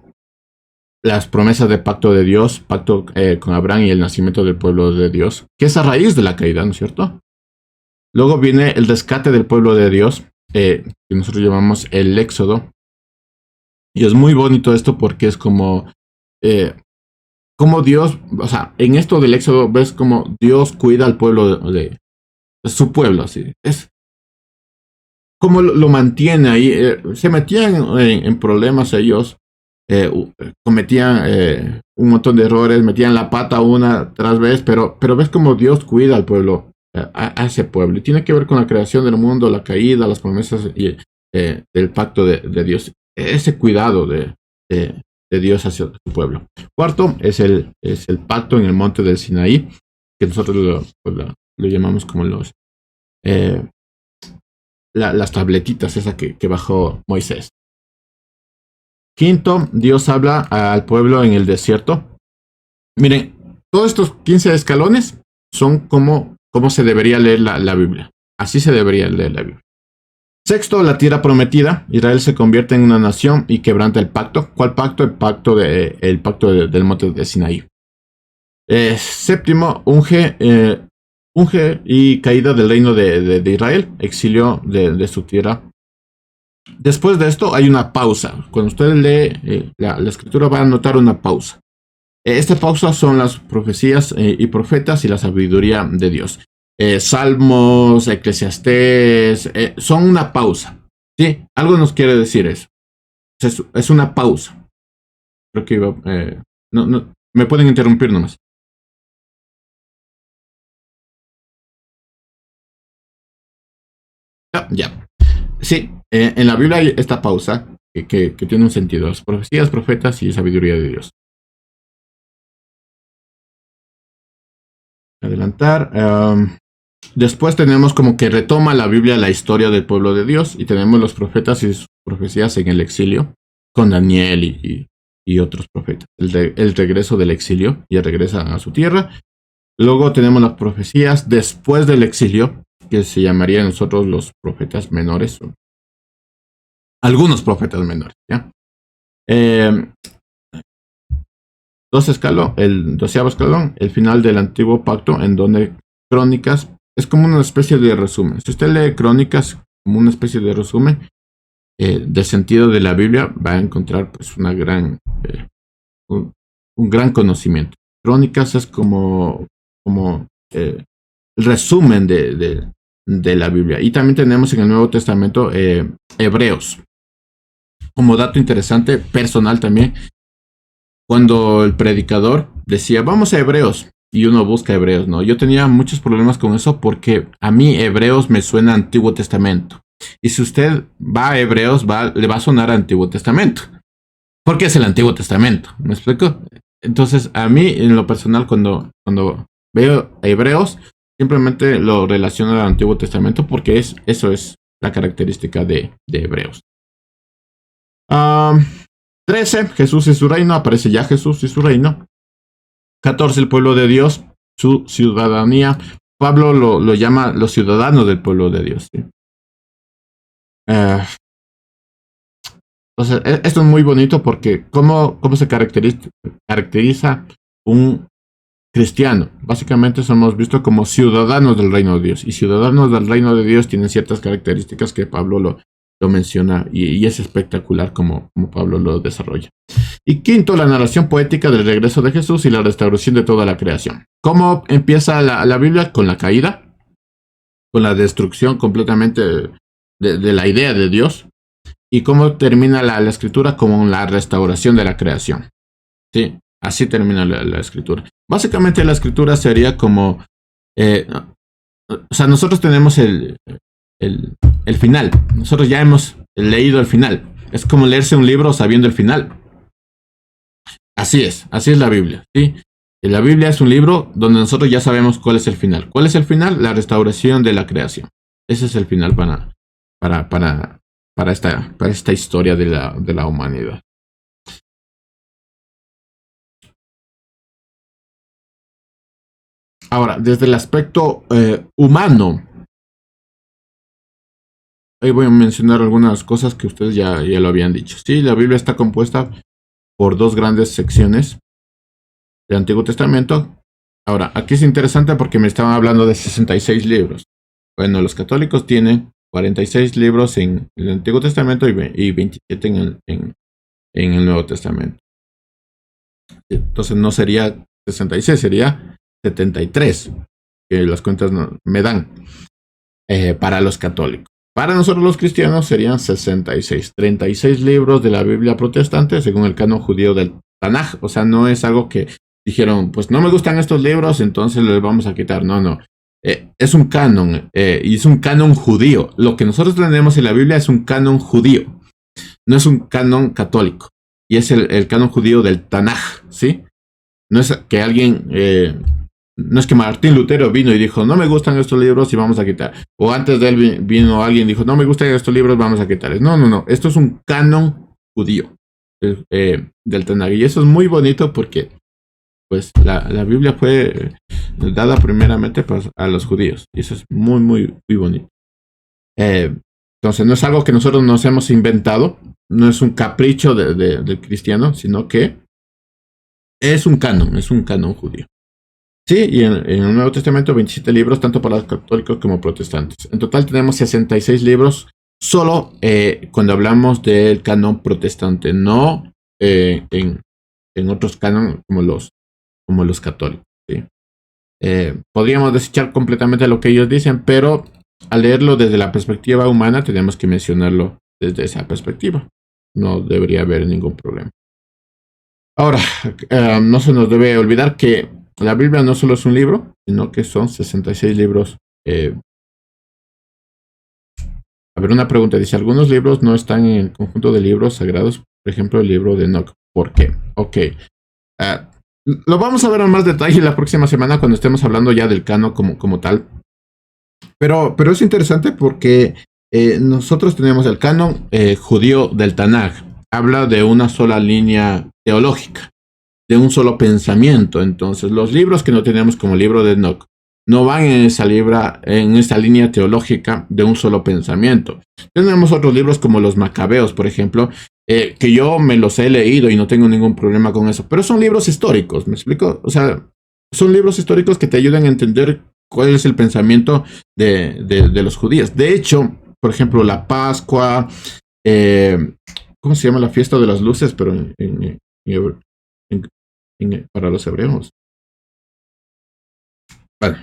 las promesas de pacto de Dios, pacto con Abraham y el nacimiento del pueblo de Dios, que es a raíz de la caída, ¿no es cierto? Luego viene el rescate del pueblo de Dios, que nosotros llamamos el Éxodo. Y es muy bonito esto porque es como Dios, o sea, en esto del Éxodo ves como Dios cuida al pueblo de su pueblo, así. Es como lo mantiene ahí. Se metían en problemas ellos, cometían un montón de errores, metían la pata una tras vez, pero ves como Dios cuida al pueblo, a ese pueblo. Y tiene que ver con la creación del mundo, la caída, las promesas del pacto de Dios. Ese cuidado de Dios hacia su pueblo. Cuarto es el pacto en el monte del Sinaí, que nosotros lo llamamos como las tabletitas, esa que bajó Moisés. Quinto, Dios habla al pueblo en el desierto. Miren, todos estos 15 escalones son como se debería leer la Biblia. Así se debería leer la Biblia. Sexto, la tierra prometida. Israel se convierte en una nación y quebranta el pacto. ¿Cuál pacto? El pacto del monte de Sinaí. Séptimo, unge y caída del reino de Israel, exilio de su tierra. Después de esto hay una pausa. Cuando usted lee la escritura va a notar una pausa. Esta pausa son las profecías y profetas y la sabiduría de Dios. Salmos, Eclesiastés, son una pausa. ¿Sí? Algo nos quiere decir eso. Es una pausa. Creo que iba... no, me pueden interrumpir nomás. Ya. Sí, en la Biblia hay esta pausa que tiene un sentido. Las profecías, profetas y sabiduría de Dios. Adelantar. Después tenemos como que retoma la Biblia la historia del pueblo de Dios y tenemos los profetas y sus profecías en el exilio con Daniel y y otros profetas. El regreso del exilio, ya regresa a su tierra. Luego tenemos las profecías después del exilio, que se llamarían nosotros los profetas menores. Algunos profetas menores, ¿ya? El 12º escalón, el final del antiguo pacto, en donde Crónicas es como una especie de resumen. Si usted lee Crónicas como una especie de resumen del sentido de la Biblia, va a encontrar pues un gran conocimiento. Crónicas es como el resumen de la Biblia. Y también tenemos en el Nuevo Testamento Hebreos. Como dato interesante, personal también, cuando el predicador decía, vamos a Hebreos, y uno busca Hebreos, ¿no? Yo tenía muchos problemas con eso porque a mí Hebreos me suena a Antiguo Testamento. Y si usted va a Hebreos, le va a sonar a Antiguo Testamento. Porque es el Antiguo Testamento, ¿me explico? Entonces, a mí, en lo personal, cuando veo a Hebreos, simplemente lo relaciono al Antiguo Testamento porque eso es la característica de Hebreos. 13, Jesús y su reino, aparece ya Jesús y su reino. 14, el pueblo de Dios, su ciudadanía. Pablo lo llama los ciudadanos del pueblo de Dios, ¿sí? Entonces, esto es muy bonito porque ¿cómo se caracteriza un cristiano? Básicamente somos vistos como ciudadanos del reino de Dios. Y ciudadanos del reino de Dios tienen ciertas características que Pablo lo menciona y es espectacular como Pablo lo desarrolla. Y quinto, la narración poética del regreso de Jesús y la restauración de toda la creación. ¿Cómo empieza la Biblia? Con la caída, con la destrucción completamente de la idea de Dios. ¿Y cómo termina la escritura? Con la restauración de la creación. Sí, así termina la escritura. Básicamente la escritura sería como... o sea, nosotros tenemos el final. Nosotros ya hemos leído el final. Es como leerse un libro sabiendo el final. Así es la Biblia, ¿sí? La Biblia es un libro donde nosotros ya sabemos cuál es el final. ¿Cuál es el final? La restauración de la creación. Ese es el final para esta historia de la humanidad. Ahora, desde el aspecto humano, ahí voy a mencionar algunas cosas que ustedes ya lo habían dicho. Sí, la Biblia está compuesta por dos grandes secciones del Antiguo Testamento. Ahora, aquí es interesante porque me estaban hablando de 66 libros. Bueno, los católicos tienen 46 libros en el Antiguo Testamento y 27 en el Nuevo Testamento. Entonces no sería 66, sería 73, que las cuentas me dan para los católicos. Para nosotros los cristianos serían 66, 36 libros de la Biblia protestante según el canon judío del Tanaj. O sea, no es algo que dijeron, pues no me gustan estos libros, entonces les vamos a quitar. No. Es un canon y es un canon judío. Lo que nosotros tenemos en la Biblia es un canon judío, no es un canon católico. Y es el canon judío del Tanaj, ¿sí? No es que alguien... no es que Martín Lutero vino y dijo, no me gustan estos libros y vamos a quitar. O antes de él vino alguien y dijo, no me gustan estos libros, vamos a quitarles. No. Esto es un canon judío del Tanaj. Y eso es muy bonito porque pues la Biblia fue dada primeramente pues, a los judíos. Y eso es muy, muy, muy bonito. Entonces no es algo que nosotros nos hemos inventado. No es un capricho del cristiano, sino que es un canon judío. Sí, y en el Nuevo Testamento 27 libros, tanto para los católicos como protestantes. En total tenemos 66 libros solo cuando hablamos del canon protestante, no en otros canon como los católicos. ¿Sí? Podríamos desechar completamente lo que ellos dicen, pero al leerlo desde la perspectiva humana tenemos que mencionarlo desde esa perspectiva. No debería haber ningún problema. Ahora, no se nos debe olvidar que la Biblia no solo es un libro, sino que son 66 libros. A ver, una pregunta. Dice, algunos libros no están en el conjunto de libros sagrados. Por ejemplo, el libro de Enoch. ¿Por qué? Ok. Lo vamos a ver en más detalle la próxima semana cuando estemos hablando ya del canon como tal. Pero es interesante porque nosotros tenemos el canon judío del Tanaj. habla de una sola línea teológica, de un solo pensamiento. Entonces, los libros que no tenemos como libro de Enoch no van en esa línea teológica de un solo pensamiento. Tenemos otros libros como los Macabeos, por ejemplo, que yo me los he leído y no tengo ningún problema con eso, pero son libros históricos, ¿me explico? O sea, son libros históricos que te ayudan a entender cuál es el pensamiento de los judíos. De hecho, por ejemplo, la Pascua, eh, ¿cómo se llama la fiesta de las luces? Pero para los hebreos. Bueno,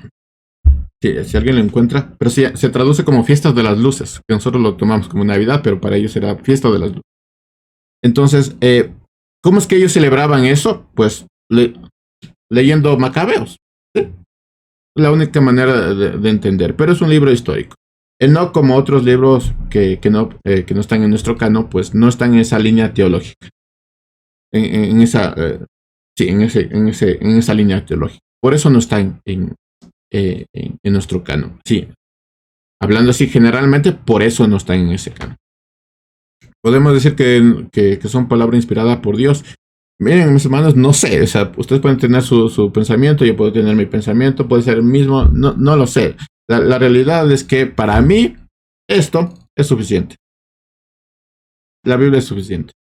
si alguien lo encuentra, pero sí, se traduce como fiestas de las luces, que nosotros lo tomamos como Navidad, pero para ellos era fiesta de las luces. Entonces, ¿cómo es que ellos celebraban eso? Pues leyendo Macabeos. ¿Sí? La única manera de entender, pero es un libro histórico. No como otros libros que no están en nuestro canon, pues no están en esa línea teológica, en esa, sí, en esa línea teológica. Por eso no están en nuestro canon. Sí, hablando así generalmente, por eso no están en ese canon. Podemos decir que son palabra inspirada por Dios. Miren, mis hermanos, no sé, o sea, ustedes pueden tener su pensamiento, yo puedo tener mi pensamiento, puede ser el mismo, no lo sé. La realidad es que para mí esto es suficiente. La Biblia es suficiente.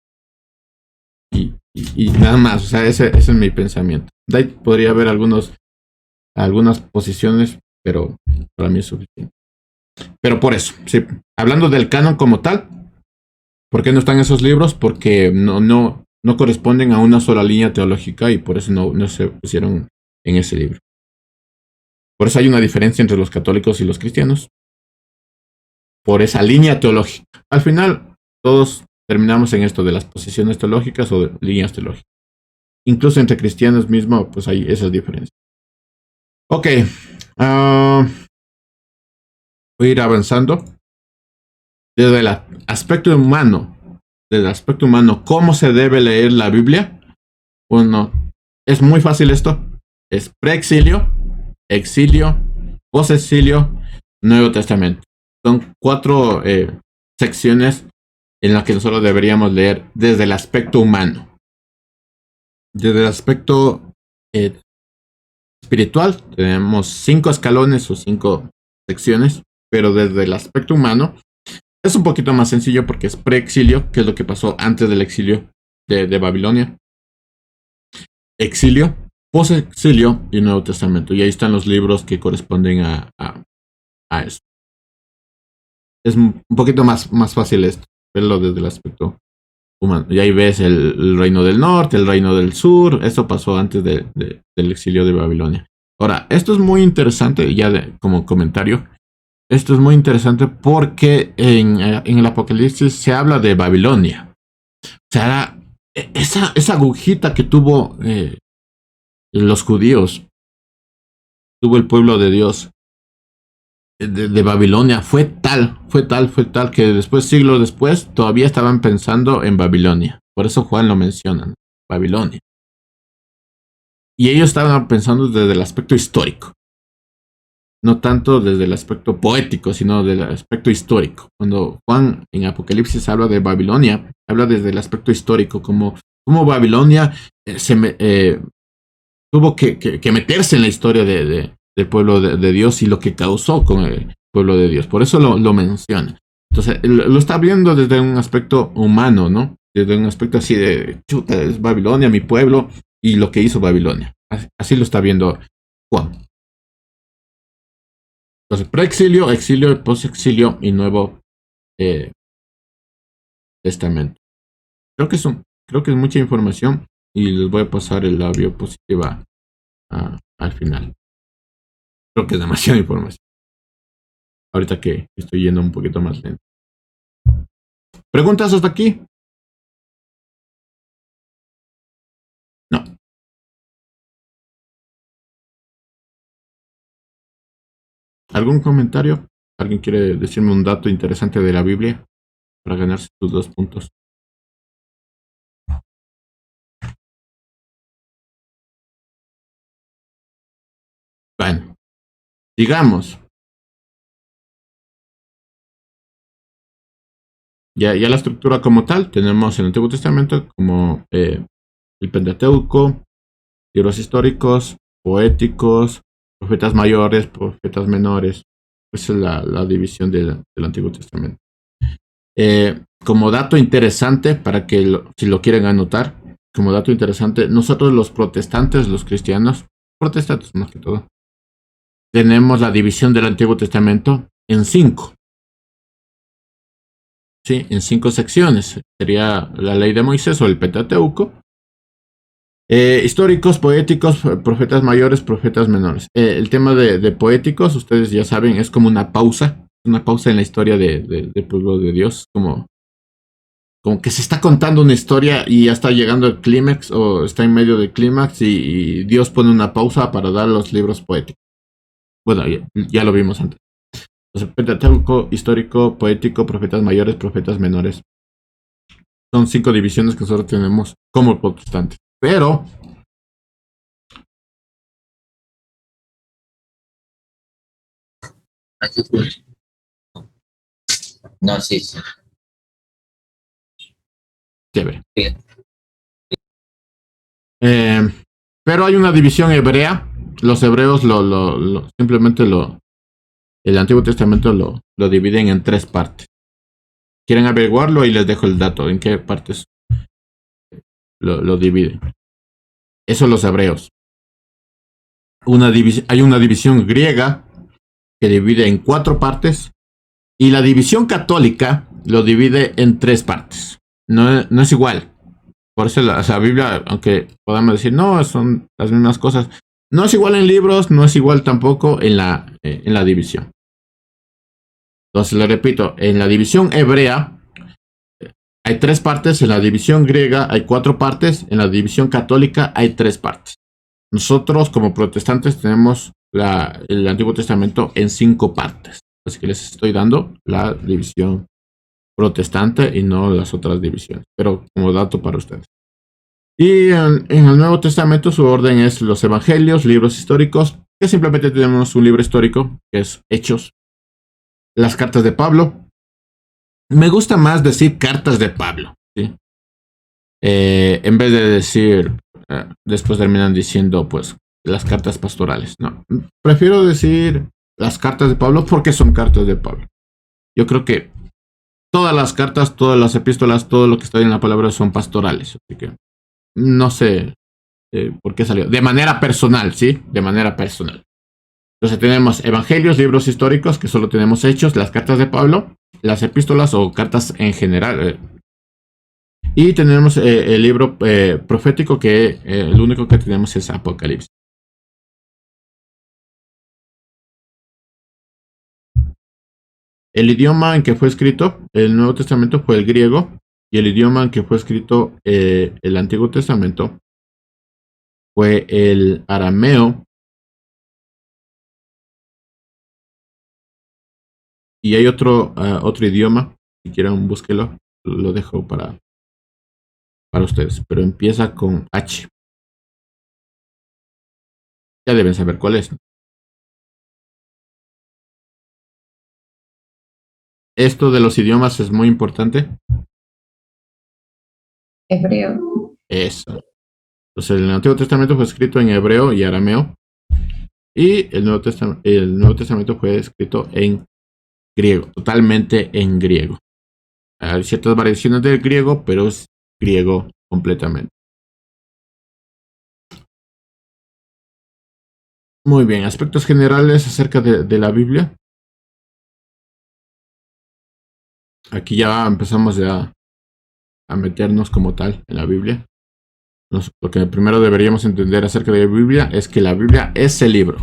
Y nada más, o sea, ese es mi pensamiento. De ahí podría haber algunas posiciones, pero para mí es suficiente. Pero por eso, sí, hablando del canon como tal, ¿por qué no están esos libros? Porque no corresponden a una sola línea teológica y por eso no se pusieron en ese libro. Por eso hay una diferencia entre los católicos y los cristianos. Por esa línea teológica. Al final, todos terminamos en esto de las posiciones teológicas o de líneas teológicas. Incluso entre cristianos mismos, pues hay esas diferencias. Ok. Voy a ir avanzando. Desde el aspecto humano, ¿cómo se debe leer la Biblia? Bueno, es muy fácil esto. Es preexilio, exilio, posexilio, Nuevo Testamento. Son 4 secciones en las que nosotros deberíamos leer desde el aspecto humano. Desde el aspecto eh, espiritual tenemos 5 escalones o 5 secciones, pero desde el aspecto humano es un poquito más sencillo porque es preexilio, que es lo que pasó antes del exilio de Babilonia. Exilio, posexilio y Nuevo Testamento. Y ahí están los libros que corresponden a eso. Es un poquito más fácil esto, verlo desde el aspecto humano. Y ahí ves el reino del norte, el reino del sur. Eso pasó antes del exilio de Babilonia. Ahora, esto es muy interesante, ya como comentario. Esto es muy interesante porque en el Apocalipsis se habla de Babilonia. O sea, esa agujita que tuvo los judíos, tuvo el pueblo de Dios de Babilonia, fue tal que después, siglos después, todavía estaban pensando en Babilonia. Por eso Juan lo menciona, Babilonia. Y ellos estaban pensando desde el aspecto histórico, no tanto desde el aspecto poético, sino del aspecto histórico. Cuando Juan en Apocalipsis habla de Babilonia, habla desde el aspecto histórico, como Babilonia tuvo que meterse en la historia del pueblo de Dios y lo que causó con el pueblo de Dios. Por eso lo menciona. Entonces, lo está viendo desde un aspecto humano, ¿no? Desde un aspecto así de, chuta, es Babilonia, mi pueblo, y lo que hizo Babilonia. Así lo está viendo Juan. Entonces, preexilio, exilio, posexilio y Nuevo eh, Testamento. Creo que es mucha información y les voy a pasar la diapositiva al final. Creo que es demasiada información. Ahorita que estoy yendo un poquito más lento. ¿Preguntas hasta aquí? No. ¿Algún comentario? ¿Alguien quiere decirme un dato interesante de la Biblia para ganarse sus 2 puntos? Bueno, digamos Ya la estructura como tal, tenemos el Antiguo Testamento como el Pentateuco, libros históricos, poéticos, profetas mayores, profetas menores. Esa es la división del Antiguo Testamento. Como dato interesante, para que si lo quieren anotar, como dato interesante, nosotros los protestantes, los cristianos, protestantes más que todo, tenemos la división del Antiguo Testamento en 5. Sí, en 5 secciones. Sería la ley de Moisés o el Pentateuco. Históricos, poéticos, profetas mayores, profetas menores. El tema de poéticos, ustedes ya saben, es como una pausa en la historia del pueblo de Dios, como que se está contando una historia y ya está llegando el clímax o está en medio del clímax y Dios pone una pausa para dar los libros poéticos. Bueno, ya lo vimos antes. Entonces, Pentateuco, histórico, poético, profetas mayores, profetas menores. Son 5 divisiones que nosotros tenemos como protestantes. Pero No, sí, sí. chévere. Pero hay una división hebrea. Los hebreos simplemente el Antiguo Testamento lo dividen en 3 partes. ¿Quieren averiguarlo? Y les dejo el dato en qué partes lo dividen. Eso los hebreos. Hay una división griega que divide en 4 partes. Y la división católica lo divide en 3 partes. No es igual. Por eso la Biblia, aunque podamos decir, no, son las mismas cosas. No es igual en libros, no es igual tampoco en la división. Entonces, le repito, en la división hebrea hay 3 partes, en la división griega hay 4 partes, en la división católica hay 3 partes. Nosotros como protestantes tenemos el Antiguo Testamento en 5 partes. Así que les estoy dando la división protestante y no las otras divisiones, pero como dato para ustedes. Y en el Nuevo Testamento su orden es los evangelios, libros históricos, que simplemente tenemos un libro histórico, que es Hechos, las cartas de Pablo. Me gusta más decir cartas de Pablo, ¿sí? En vez de decir, después terminan diciendo, pues, las cartas pastorales. No, prefiero decir las cartas de Pablo porque son cartas de Pablo. Yo creo que todas las cartas, todas las epístolas, todo lo que está en la palabra son pastorales. Así que no sé por qué salió. De manera personal, ¿sí? De manera personal. Entonces tenemos evangelios, libros históricos, que solo tenemos Hechos, las cartas de Pablo, las epístolas o cartas en general. Y tenemos el libro profético, que el único que tenemos es Apocalipsis. El idioma en que fue escrito el Nuevo Testamento fue el griego, y el idioma en que fue escrito el Antiguo Testamento fue el arameo. Y hay otro idioma, si quieren búsquelo, lo dejo para ustedes, pero empieza con H. Ya deben saber cuál es. Esto de los idiomas es muy importante. Hebreo. Eso. Entonces el Antiguo Testamento fue escrito en hebreo y arameo. Y el Nuevo Testamento fue escrito en griego, totalmente en griego. Hay ciertas variaciones del griego, pero es griego completamente. Muy bien, aspectos generales acerca de la Biblia. Aquí ya empezamos a meternos como tal en la Biblia. Lo que primero deberíamos entender acerca de la Biblia es que la Biblia es el libro.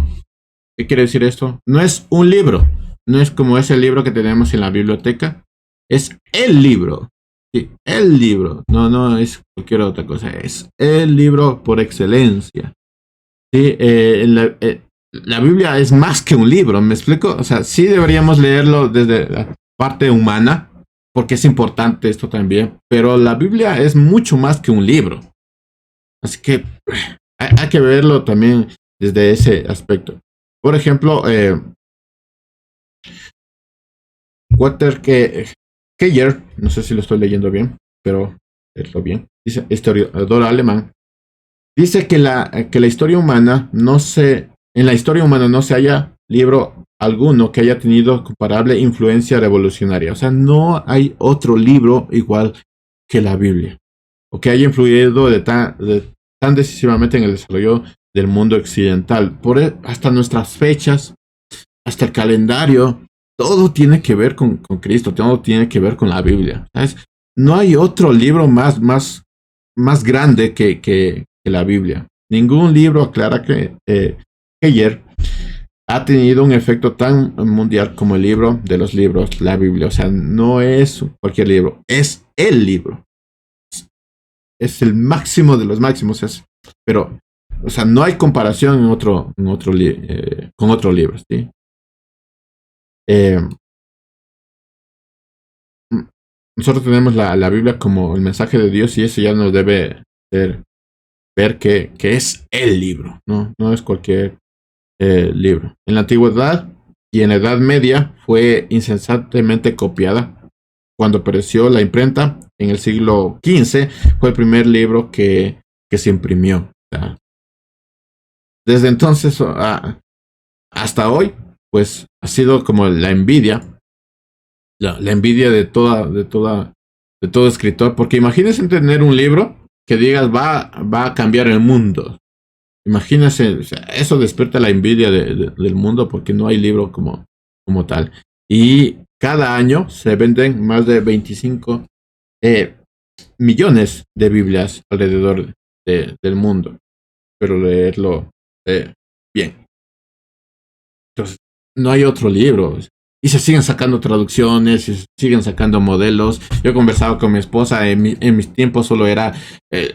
¿Qué quiere decir esto? No es un libro, no es como ese libro que tenemos en la biblioteca, es el libro. Sí, el libro, no es cualquier otra cosa, es el libro por excelencia. Sí, la Biblia es más que un libro, ¿me explico? O sea, sí deberíamos leerlo desde la parte humana, porque es importante esto también, pero la Biblia es mucho más que un libro. Así que hay que verlo también desde ese aspecto. Por ejemplo, Walter, ¿qué Keyer, no sé si lo estoy leyendo bien, pero es lo bien, dice historiador alemán, dice que la historia humana en la historia humana no se halla libro alguno que haya tenido comparable influencia revolucionaria. O sea, no hay otro libro igual que la Biblia, o que haya influido tan decisivamente en el desarrollo del mundo occidental. Hasta nuestras fechas, hasta el calendario, todo tiene que ver con Cristo, todo tiene que ver con la Biblia. ¿Sabes? No hay otro libro más grande que la Biblia. Ningún libro, aclara que Keyer, ha tenido un efecto tan mundial como el libro de los libros, la Biblia. O sea, no es cualquier libro, es el libro. Es el máximo de los máximos. Pero, o sea, no hay comparación con otro libro, ¿sí? Nosotros tenemos la Biblia como el mensaje de Dios y eso ya nos debe hacer ver que es el libro, no es cualquier libro. En la antigüedad y en la Edad Media fue incesantemente copiada. Cuando apareció la imprenta en el siglo XV, fue el primer libro que se imprimió. O sea, desde entonces hasta hoy, pues ha sido como la envidia de todo escritor, porque imagínense tener un libro que digas va a cambiar el mundo. Imagínense, o sea, eso despierta la envidia del mundo porque no hay libro como tal. Y cada año se venden más de 25 millones de Biblias alrededor del mundo. Pero leerlo bien. Entonces, no hay otro libro. Y se siguen sacando traducciones, y se siguen sacando modelos. Yo he conversado con mi esposa, en mis tiempos solo era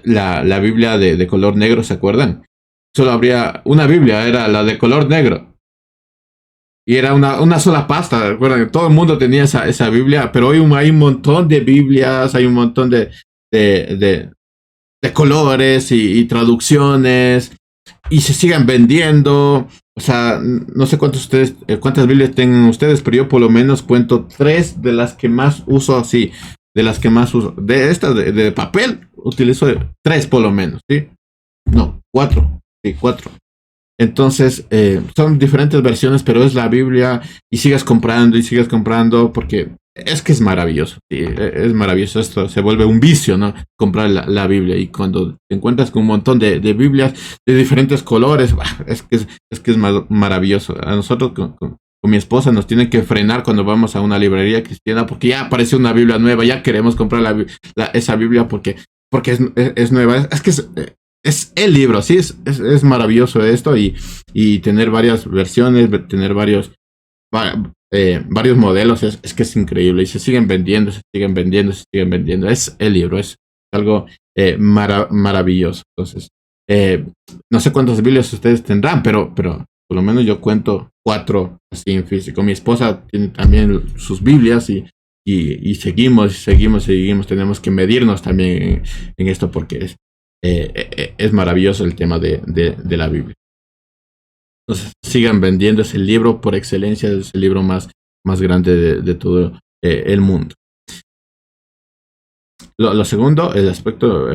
la Biblia de color negro, ¿se acuerdan? Solo habría una Biblia, era la de color negro. Y era una sola pasta, ¿recuerdan? Todo el mundo tenía esa Biblia, pero hoy hay un montón de Biblias, hay un montón de colores y traducciones, y se siguen vendiendo. O sea, no sé cuántas Biblias tienen ustedes, pero yo por lo menos cuento 3 de las que más uso así, de las que más uso. De estas de papel, utilizo 3 por lo menos, ¿sí? No, 4, sí, 4. Entonces, son diferentes versiones, pero es la Biblia y sigues comprando porque es que es maravilloso. Sí, es maravilloso esto, se vuelve un vicio, ¿no? Comprar la Biblia y cuando te encuentras con un montón de Biblias de diferentes colores, es que es maravilloso. A nosotros con mi esposa nos tiene que frenar cuando vamos a una librería cristiana porque ya apareció una Biblia nueva, ya queremos comprar esa Biblia porque es nueva. Es que es el libro, sí, es maravilloso esto y tener varias versiones, tener varios modelos, es que es increíble y se siguen vendiendo. Es el libro, es algo maravilloso. Entonces, no sé cuántas Biblias ustedes tendrán, pero por lo menos yo cuento 4 así en físico. Mi esposa tiene también sus Biblias y seguimos. Tenemos que medirnos también en esto porque es maravilloso el tema de la Biblia. Entonces, sigan vendiendo ese libro por excelencia, es el libro más grande de todo el mundo. Lo segundo, el aspecto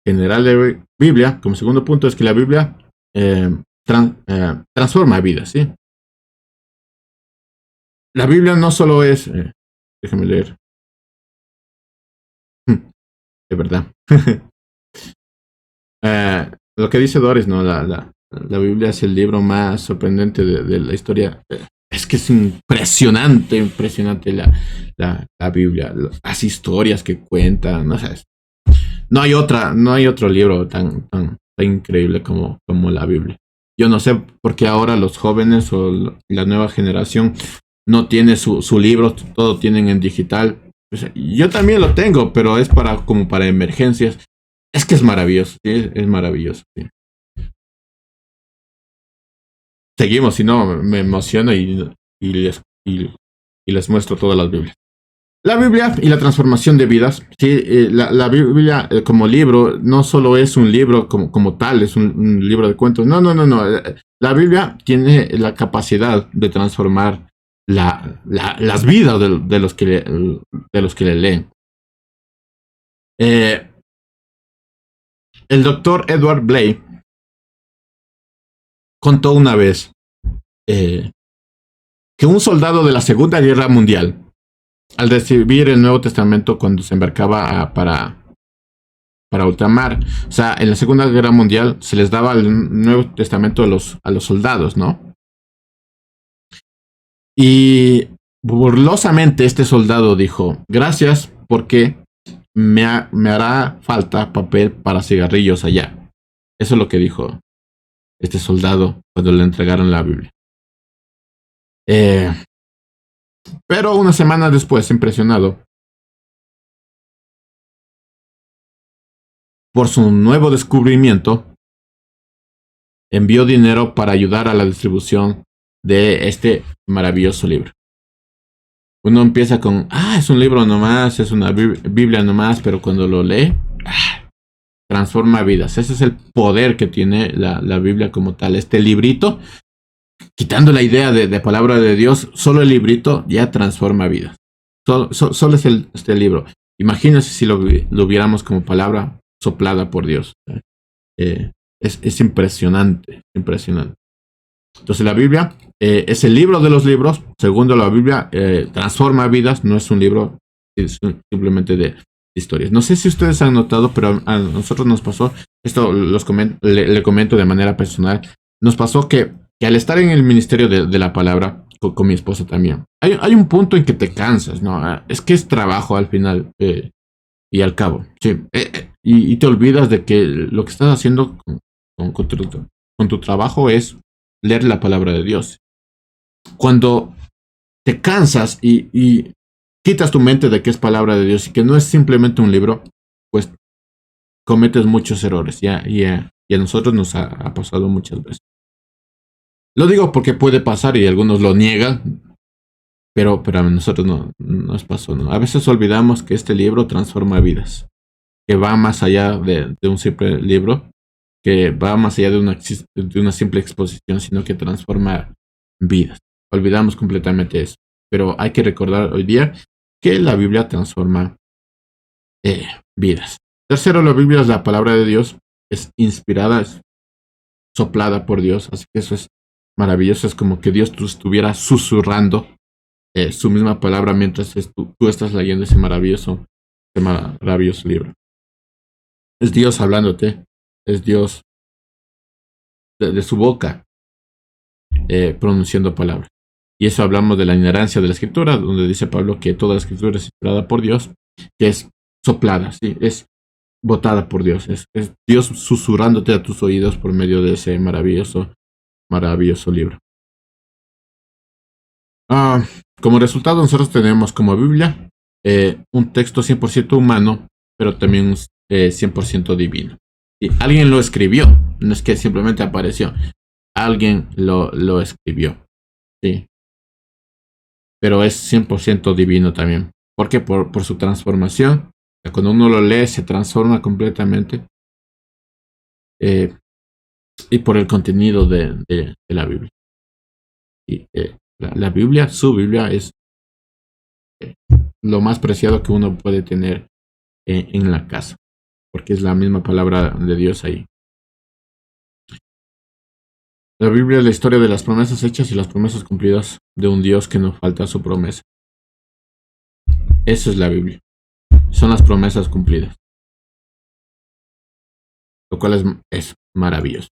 general de Biblia, como segundo punto, es que la Biblia transforma vidas, ¿sí? La Biblia no solo es, déjame leer, de verdad. Lo que dice Doris, ¿no? La Biblia es el libro más sorprendente de la historia. Es que es impresionante la Biblia, las historias que cuentan, no sé. No hay otro libro tan increíble como la Biblia. Yo no sé por qué ahora los jóvenes o la nueva generación no tiene su libro, todo tienen en digital. O sea, yo también lo tengo, pero es como para emergencias. Es que es maravilloso, ¿sí? Es maravilloso, sí. Seguimos, si no, me emociono y les muestro todas las Biblias. La Biblia y la transformación de vidas. Sí, la Biblia como libro no solo es un libro como tal, es un libro de cuentos. No. La Biblia tiene la capacidad de transformar las vidas de los que le leen. El doctor Edward Blake contó una vez que un soldado de la Segunda Guerra Mundial, al recibir el Nuevo Testamento cuando se embarcaba para ultramar, o sea, en la Segunda Guerra Mundial se les daba el Nuevo Testamento a los soldados, ¿no? Y burlosamente este soldado dijo: gracias, porque me hará falta papel para cigarrillos allá. Eso es lo que dijo este soldado cuando le entregaron la Biblia. Pero una semana después, impresionado por su nuevo descubrimiento, envió dinero para ayudar a la distribución de este maravilloso libro. Uno empieza con: es un libro nomás, es una Biblia nomás, pero cuando lo lee, transforma vidas. Ese es el poder que tiene la Biblia como tal. Este librito, quitando la idea de palabra de Dios, solo el librito ya transforma vidas. Solo es este libro. Imagínense si lo viéramos como palabra soplada por Dios. Es impresionante, impresionante. Entonces la Biblia es el libro de los libros. Segundo, la Biblia transforma vidas, no es un libro simplemente de historias. No sé si ustedes han notado, pero a nosotros nos pasó, esto le comento de manera personal, nos pasó que al estar en el ministerio de la palabra, con mi esposa también, hay un punto en que te cansas, ¿no? Es que es trabajo al final y al cabo, sí. Y te olvidas de que lo que estás haciendo con tu trabajo es leer la palabra de Dios. Cuando te cansas y quitas tu mente de que es palabra de Dios y que no es simplemente un libro, pues cometes muchos errores. Y a nosotros nos ha pasado muchas veces. Lo digo porque puede pasar y algunos lo niegan, pero a nosotros no nos pasó, ¿no? A veces olvidamos que este libro transforma vidas, que va más allá de un simple libro, que va más allá de una simple exposición, sino que transforma vidas. Olvidamos completamente eso. Pero hay que recordar hoy día que la Biblia transforma vidas. Tercero, la Biblia es la palabra de Dios, es inspirada, es soplada por Dios, así que eso es maravilloso. Es como que Dios estuviera susurrando su misma palabra mientras tú estás leyendo ese maravilloso libro. Es Dios hablándote, es Dios de su boca pronunciando palabras. Y eso hablamos de la inerrancia de la Escritura, donde dice Pablo que toda la Escritura es inspirada por Dios, que es soplada, ¿sí? Es botada por Dios, es Dios susurrándote a tus oídos por medio de ese maravilloso libro. Como resultado, nosotros tenemos como Biblia un texto 100% humano, pero también 100% divino. Y alguien lo escribió, no es que simplemente apareció, alguien lo escribió, ¿sí? Pero es 100% divino también. ¿Por qué? Por su transformación. Cuando uno lo lee, se transforma completamente. Y por el contenido de la Biblia. Y la Biblia, su Biblia, es lo más preciado que uno puede tener en la casa. Porque es la misma palabra de Dios ahí. La Biblia es la historia de las promesas hechas y las promesas cumplidas de un Dios que no falta a su promesa. Eso es la Biblia. Son las promesas cumplidas. Lo cual es maravilloso.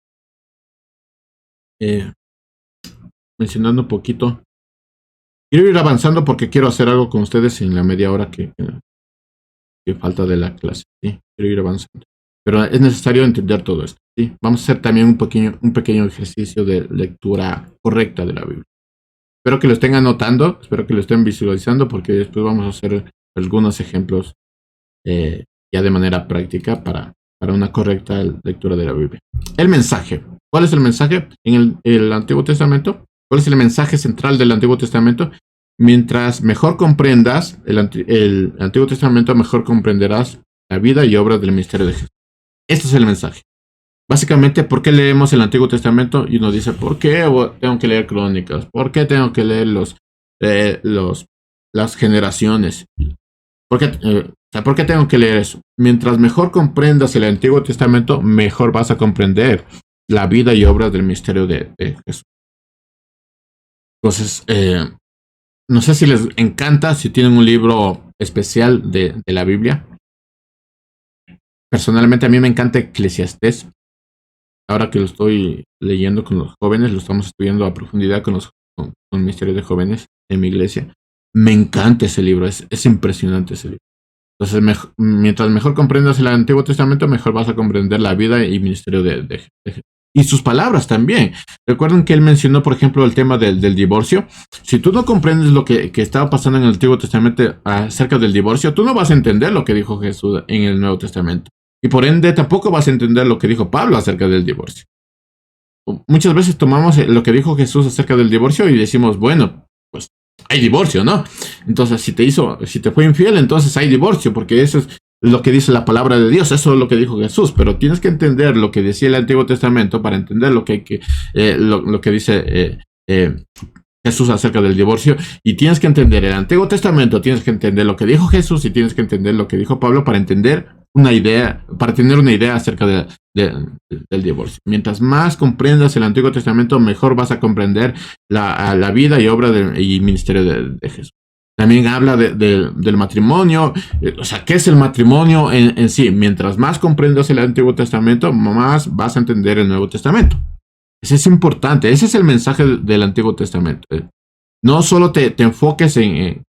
Mencionando un poquito. Quiero ir avanzando porque quiero hacer algo con ustedes en la media hora que falta de la clase. ¿Sí? Quiero ir avanzando. Pero es necesario entender todo esto. ¿Sí? Vamos a hacer también un pequeño ejercicio de lectura correcta de la Biblia. Espero que lo estén anotando, espero que lo estén visualizando, porque después vamos a hacer algunos ejemplos ya de manera práctica para una correcta lectura de la Biblia. El mensaje. ¿Cuál es el mensaje en el Antiguo Testamento? ¿Cuál es el mensaje central del Antiguo Testamento? Mientras mejor comprendas el Antiguo Testamento, mejor comprenderás la vida y obra del ministerio de Jesús. Este es el mensaje. Básicamente, ¿por qué leemos el Antiguo Testamento? Y uno dice, ¿por qué tengo que leer Crónicas? ¿Por qué tengo que leer los las generaciones. ¿Por qué tengo que leer eso? Mientras mejor comprendas el Antiguo Testamento, mejor vas a comprender la vida y obra del misterio de Jesús. Entonces, no sé si les encanta, si tienen un libro especial de la Biblia. Personalmente a mí me encanta Eclesiastés. Ahora que lo estoy leyendo con los jóvenes, lo estamos estudiando a profundidad con el Ministerio de Jóvenes en mi iglesia. Me encanta ese libro, es impresionante ese libro. Entonces, mientras mejor comprendas el Antiguo Testamento, mejor vas a comprender la vida y ministerio de y sus palabras también. Recuerden que él mencionó, por ejemplo, el tema del divorcio. Si tú no comprendes lo que estaba pasando en el Antiguo Testamento acerca del divorcio, tú no vas a entender lo que dijo Jesús en el Nuevo Testamento. Y por ende, tampoco vas a entender lo que dijo Pablo acerca del divorcio. Muchas veces tomamos lo que dijo Jesús acerca del divorcio y decimos, bueno, pues hay divorcio, ¿no? Entonces, si te fue infiel, entonces hay divorcio, porque eso es lo que dice la palabra de Dios, eso es lo que dijo Jesús, pero tienes que entender lo que decía el Antiguo Testamento para entender lo que dice Jesús acerca del divorcio, y tienes que entender el Antiguo Testamento, tienes que entender lo que dijo Jesús y tienes que entender lo que dijo Pablo para entender una idea, para tener una idea acerca del divorcio. Mientras más comprendas el Antiguo Testamento, mejor vas a comprender la vida y obra y ministerio de Jesús. También habla del matrimonio, o sea, ¿qué es el matrimonio en sí? Mientras más comprendas el Antiguo Testamento, más vas a entender el Nuevo Testamento. Ese es importante, ese es el mensaje del Antiguo Testamento. No solo te enfoques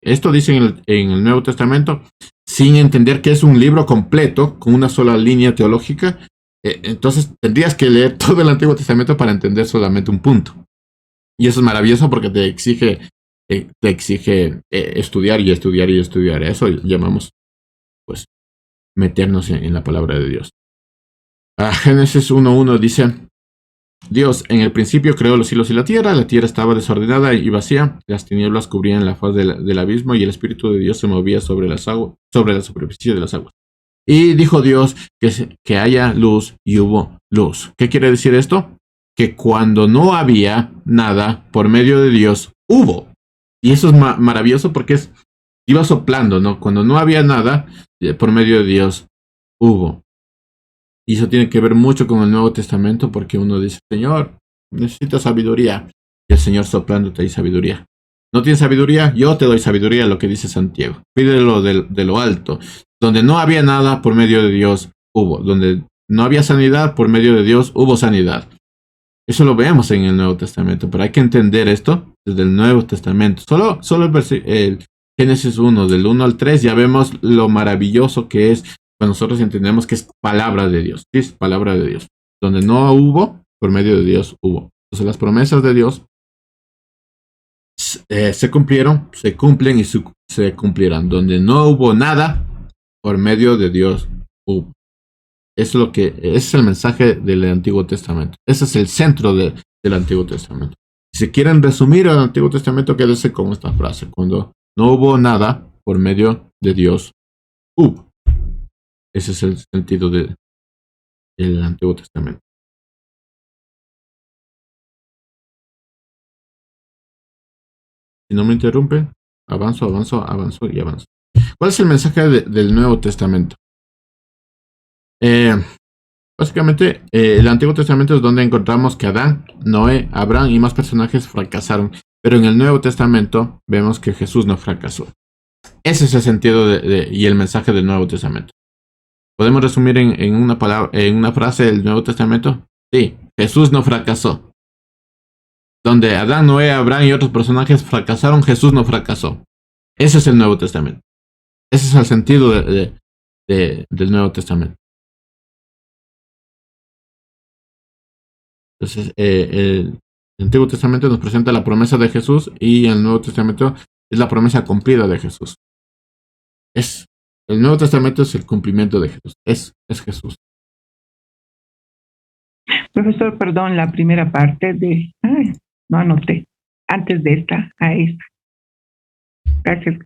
esto dice en el Nuevo Testamento, sin entender que es un libro completo, con una sola línea teológica. Entonces tendrías que leer todo el Antiguo Testamento para entender solamente un punto. Y eso es maravilloso porque te exige estudiar y estudiar y estudiar. Eso llamamos, pues, meternos en la palabra de Dios. Génesis 1:1 dice: Dios en el principio creó los cielos y la tierra estaba desordenada y vacía, las tinieblas cubrían la faz del abismo y el Espíritu de Dios se movía sobre las aguas, sobre la superficie de las aguas. Y dijo Dios que haya luz y hubo luz. ¿Qué quiere decir esto? Que cuando no había nada, por medio de Dios hubo. Y eso es maravilloso porque iba soplando, ¿no? Cuando no había nada, por medio de Dios hubo. Y eso tiene que ver mucho con el Nuevo Testamento porque uno dice, Señor, necesito sabiduría. Y el Señor soplándote y sabiduría. ¿No tienes sabiduría? Yo te doy sabiduría, lo que dice Santiago. Pídelo de lo alto. Donde no había nada, por medio de Dios hubo. Donde no había sanidad, por medio de Dios hubo sanidad. Eso lo vemos en el Nuevo Testamento, pero hay que entender esto desde el Nuevo Testamento. Solo el Génesis 1, del 1 al 3, ya vemos lo maravilloso que es cuando nosotros entendemos que es palabra de Dios. Sí, es palabra de Dios. Donde no hubo, por medio de Dios hubo. Entonces las promesas de Dios se cumplieron, se cumplen y se cumplirán. Donde no hubo nada, por medio de Dios hubo. Ese es el mensaje del Antiguo Testamento. Ese es el centro del Antiguo Testamento. Si quieren resumir el Antiguo Testamento, quédese con esta frase. Cuando no hubo nada, por medio de Dios hubo. Ese es el sentido del Antiguo Testamento. Si no me interrumpen, avanzo y avanzo. ¿Cuál es el mensaje del Nuevo Testamento? Básicamente, el Antiguo Testamento es donde encontramos que Adán, Noé, Abraham y más personajes fracasaron. Pero en el Nuevo Testamento vemos que Jesús no fracasó. Ese es el sentido y el mensaje del Nuevo Testamento. ¿Podemos resumir en una palabra, en una frase del Nuevo Testamento? Sí, Jesús no fracasó. Donde Adán, Noé, Abraham y otros personajes fracasaron, Jesús no fracasó. Ese es el Nuevo Testamento. Ese es el sentido del Nuevo Testamento. Entonces, el Antiguo Testamento nos presenta la promesa de Jesús y el Nuevo Testamento es la promesa cumplida de Jesús. El Nuevo Testamento es el cumplimiento de Jesús. Es Jesús. Profesor, perdón, la primera parte no anoté. Antes de esta, a esta. Gracias.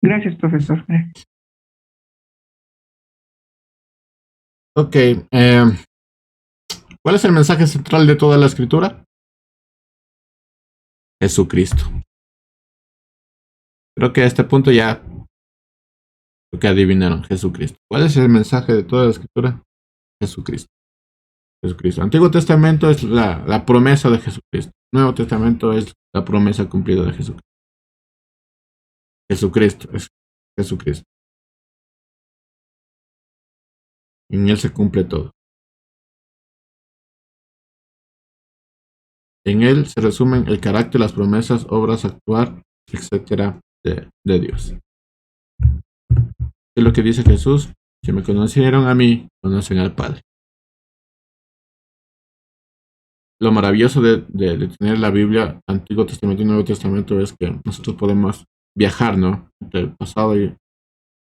Gracias, profesor. Ok. ¿Cuál es el mensaje central de toda la escritura? Jesucristo. Creo que a este punto ya lo que adivinaron, Jesucristo. ¿Cuál es el mensaje de toda la escritura? Jesucristo. Jesucristo. Antiguo Testamento es la promesa de Jesucristo. Nuevo Testamento es la promesa cumplida de Jesucristo. Jesucristo es Jesucristo. En Él se cumple todo. En Él se resumen el carácter, las promesas, obras, actuar, etcétera, de Dios. ¿Qué es lo que dice Jesús? Si me conocieron a mí, conocen al Padre. Lo maravilloso de tener la Biblia, Antiguo Testamento y Nuevo Testamento, es que nosotros podemos viajar, ¿no? Entre el pasado y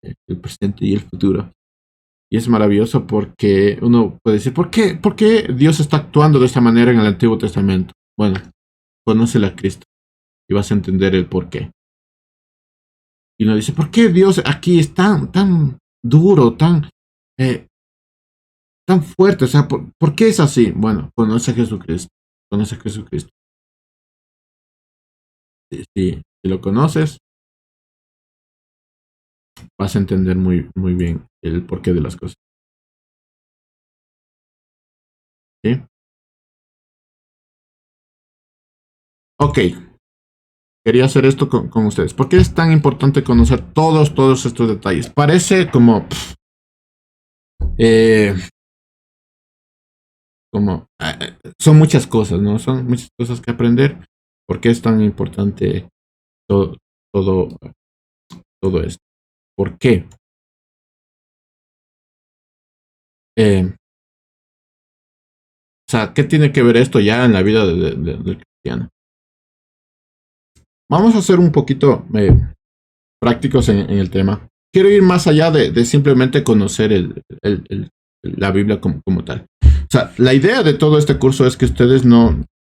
el presente y el futuro. Y es maravilloso porque uno puede decir, ¿por qué Dios está actuando de esta manera en el Antiguo Testamento? Bueno, conócele a Cristo y vas a entender el por qué. Y uno dice, ¿por qué Dios aquí es tan duro, eh, tan fuerte? O sea, ¿por qué es así? Bueno, conoce a Jesucristo. Conoce a Jesucristo. Si lo conoces, vas a entender muy bien el porqué de las cosas. ¿Sí? Ok, quería hacer esto con ustedes. ¿Por qué es tan importante conocer todos estos detalles? Parece eh, son muchas cosas, ¿no? Son muchas cosas que aprender. ¿Por qué es tan importante todo, todo, todo esto? ¿Por qué? O sea, ¿qué tiene que ver esto ya en la vida del cristiano? Vamos a ser un poquito prácticos en el tema. Quiero ir más allá de simplemente conocer la Biblia como tal. O sea, la idea de todo este curso es que ustedes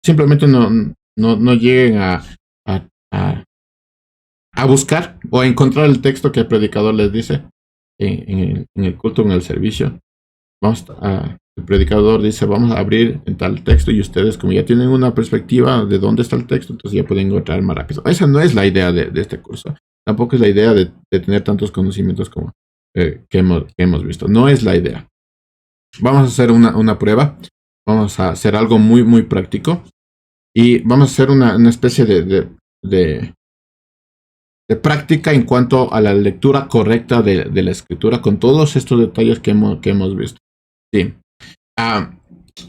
simplemente no lleguen a, a, a buscar o a encontrar el texto que el predicador les dice en el culto, en el servicio. El predicador dice, vamos a abrir en tal texto y ustedes como ya tienen una perspectiva de dónde está el texto, entonces ya pueden encontrar más rápido. Esa no es la idea de este curso. Tampoco es la idea de tener tantos conocimientos como que hemos visto. No es la idea. Vamos a hacer una prueba. Vamos a hacer algo muy práctico. Y vamos a hacer una especie de práctica en cuanto a la lectura correcta de la escritura con todos estos detalles que hemos visto. Sí. Ah,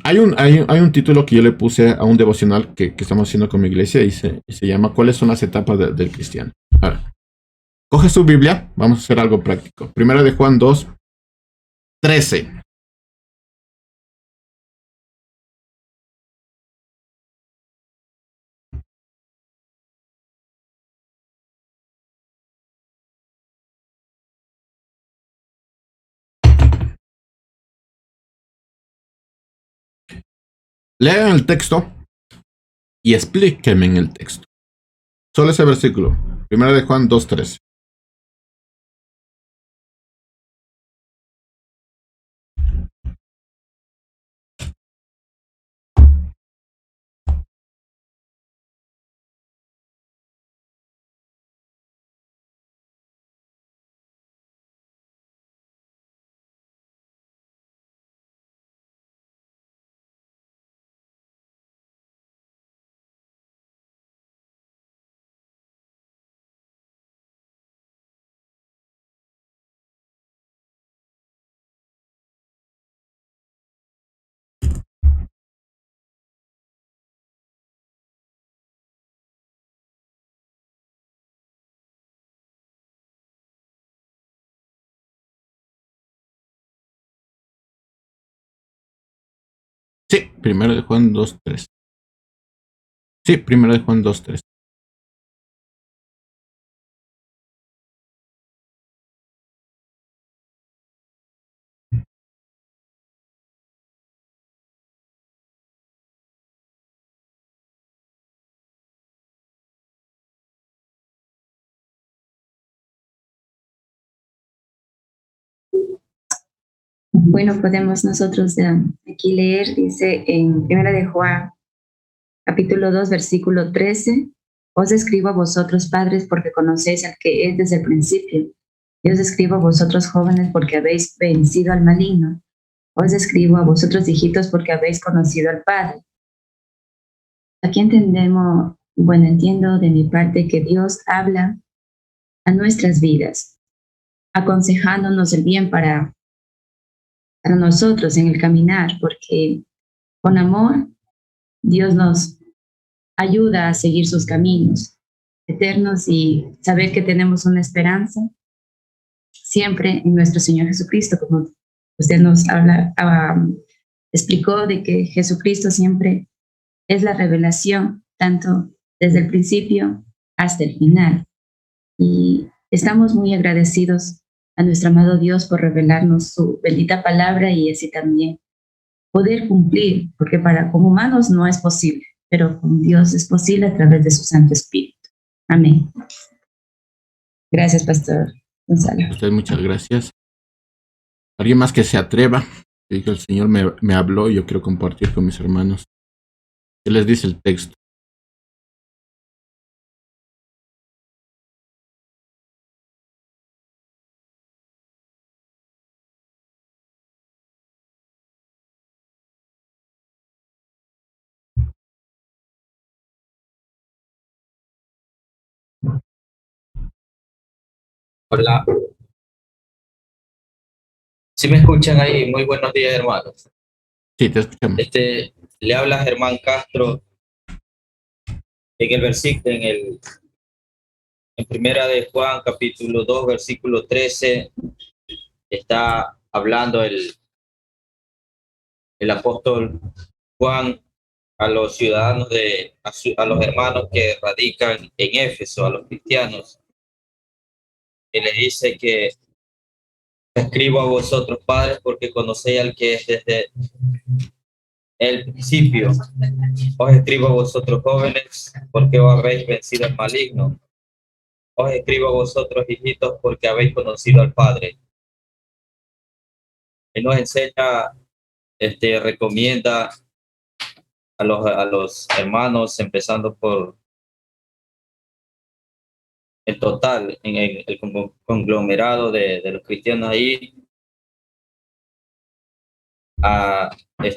hay un título que yo le puse a un devocional que estamos haciendo con mi iglesia y se llama ¿Cuáles son las etapas del cristiano? A ver, coge su Biblia, vamos a hacer algo práctico. Primera de Juan 2:13. Lean el texto y explíquenme en el texto. Solo ese versículo. Primera de Juan 2:13. Sí, primera de Juan 2:13. Sí, primera de Juan 2:13. Bueno, podemos nosotros aquí leer, dice en Primera de Juan, capítulo 2, versículo 13, os escribo a vosotros padres porque conocéis al que es desde el principio. Yo os escribo a vosotros jóvenes porque habéis vencido al maligno. Os escribo a vosotros hijitos porque habéis conocido al Padre. Aquí entendemos, bueno, entiendo de mi parte que Dios habla a nuestras vidas, aconsejándonos el bien para nosotros en el caminar, porque con amor Dios nos ayuda a seguir sus caminos eternos y saber que tenemos una esperanza siempre en nuestro Señor Jesucristo, como usted nos explicó de que Jesucristo siempre es la revelación, tanto desde el principio hasta el final. Y estamos muy agradecidos a nuestro amado Dios por revelarnos su bendita palabra y así también poder cumplir, porque como humanos no es posible, pero con Dios es posible a través de su Santo Espíritu. Amén. Gracias, Pastor Gonzalo. A usted muchas gracias. ¿Alguien más que se atreva? Que el Señor me habló y yo quiero compartir con mis hermanos. ¿Qué les dice el texto? Hola, si me escuchan ahí, muy buenos días, hermanos. Sí, te escuchamos. Le habla Germán Castro en el versículo, en Primera de Juan, capítulo 2, versículo 13, está hablando el apóstol Juan a los ciudadanos a los hermanos que radican en Éfeso, a los cristianos, y le dice que escribo a vosotros padres porque conocéis al que es desde el principio. Os escribo a vosotros jóvenes porque os habéis vencido al maligno. Os escribo a vosotros hijitos porque habéis conocido al Padre. Él nos enseña, recomienda a los hermanos, empezando por el total, en el conglomerado de los cristianos ahí,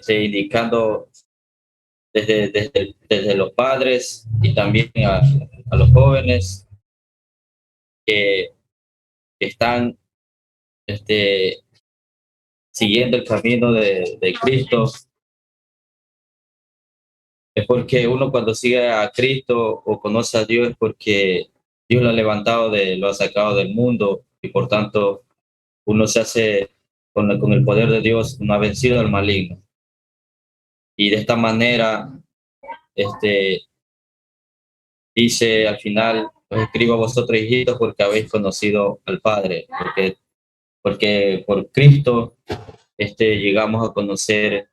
indicando desde los padres y también a los jóvenes que están siguiendo el camino de Cristo. Es porque uno cuando sigue a Cristo o conoce a Dios es porque Dios lo ha levantado, lo ha sacado del mundo y por tanto uno se hace con el poder de Dios, uno ha vencido al maligno. Y de esta manera, dice al final, os escribo a vosotros hijitos porque habéis conocido al Padre, porque por Cristo llegamos a conocer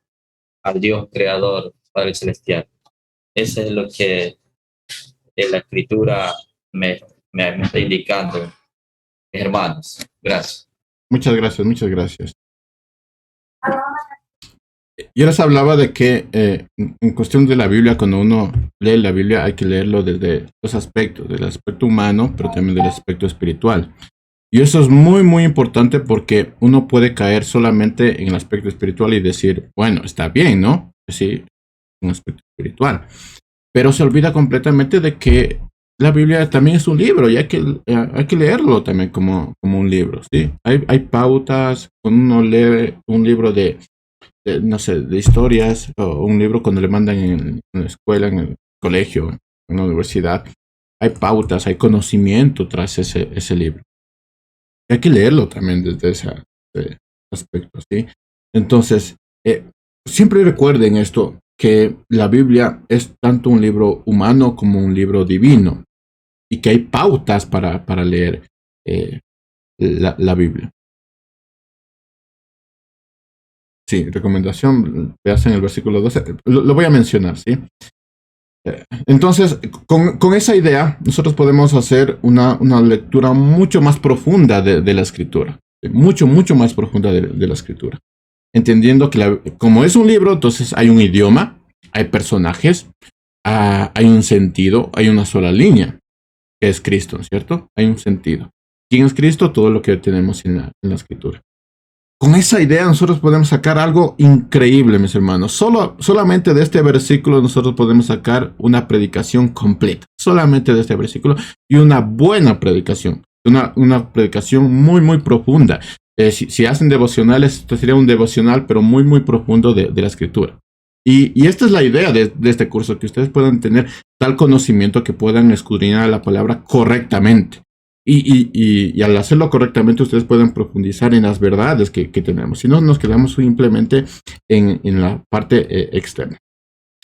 al Dios creador, Padre Celestial. Eso es lo que la Escritura me está indicando, mis hermanos. Gracias. Muchas gracias, muchas gracias. Yo les hablaba de que en cuestión de la Biblia, cuando uno lee la Biblia hay que leerlo desde dos aspectos, del aspecto humano, pero también del aspecto espiritual. Y eso es muy, muy importante porque uno puede caer solamente en el aspecto espiritual y decir, bueno, está bien, ¿no? Sí, un aspecto espiritual. Pero se olvida completamente de que la Biblia también es un libro y hay que leerlo también como un libro, ¿sí? Hay pautas, cuando uno lee un libro no sé, de historias, o un libro cuando le mandan en la escuela, en el colegio, en la universidad, hay pautas, hay conocimiento tras ese libro. Hay que leerlo también desde ese aspecto, ¿sí? Entonces, siempre recuerden esto, que la Biblia es tanto un libro humano como un libro divino, y que hay pautas para leer la Biblia. Sí, recomendación, veas en el versículo 12, lo voy a mencionar, ¿sí? Entonces, con esa idea, nosotros podemos hacer una lectura mucho más profunda de la Escritura, mucho más profunda de la Escritura. entendiendo que como es un libro, entonces hay un idioma, hay personajes, hay un sentido, hay una sola línea, que es Cristo, ¿cierto? Hay un sentido. ¿Quién es Cristo? Todo lo que tenemos en la escritura. Con esa idea nosotros podemos sacar algo increíble, mis hermanos. Solamente de este versículo nosotros podemos sacar una predicación completa. Solamente de este versículo y una buena predicación. Una predicación muy, muy profunda. Si hacen devocionales, esto sería un devocional, pero muy, muy profundo de la escritura. Y esta es la idea de este curso, que ustedes puedan tener tal conocimiento que puedan escudriñar la palabra correctamente. Y al hacerlo correctamente, ustedes pueden profundizar en las verdades que tenemos. Si no, nos quedamos simplemente en la parte externa.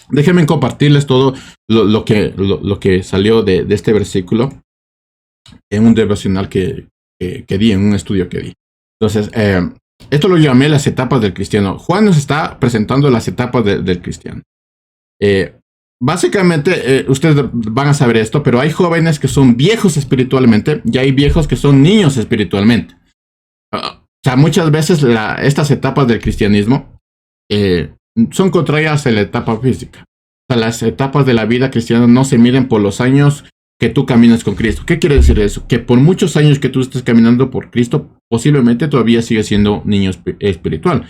Déjenme compartirles todo lo que salió de este versículo en un devocional que di, en un estudio que di. Entonces, esto lo llamé las etapas del cristiano. Juan nos está presentando las etapas del cristiano. Básicamente, ustedes van a saber esto, pero hay jóvenes que son viejos espiritualmente y hay viejos que son niños espiritualmente. O sea, muchas veces estas etapas del cristianismo son contrarias a la etapa física. O sea, las etapas de la vida cristiana no se miden por los años que tú caminas con Cristo. ¿Qué quiere decir eso? Que por muchos años que tú estés caminando por Cristo, posiblemente todavía sigues siendo niño espiritual.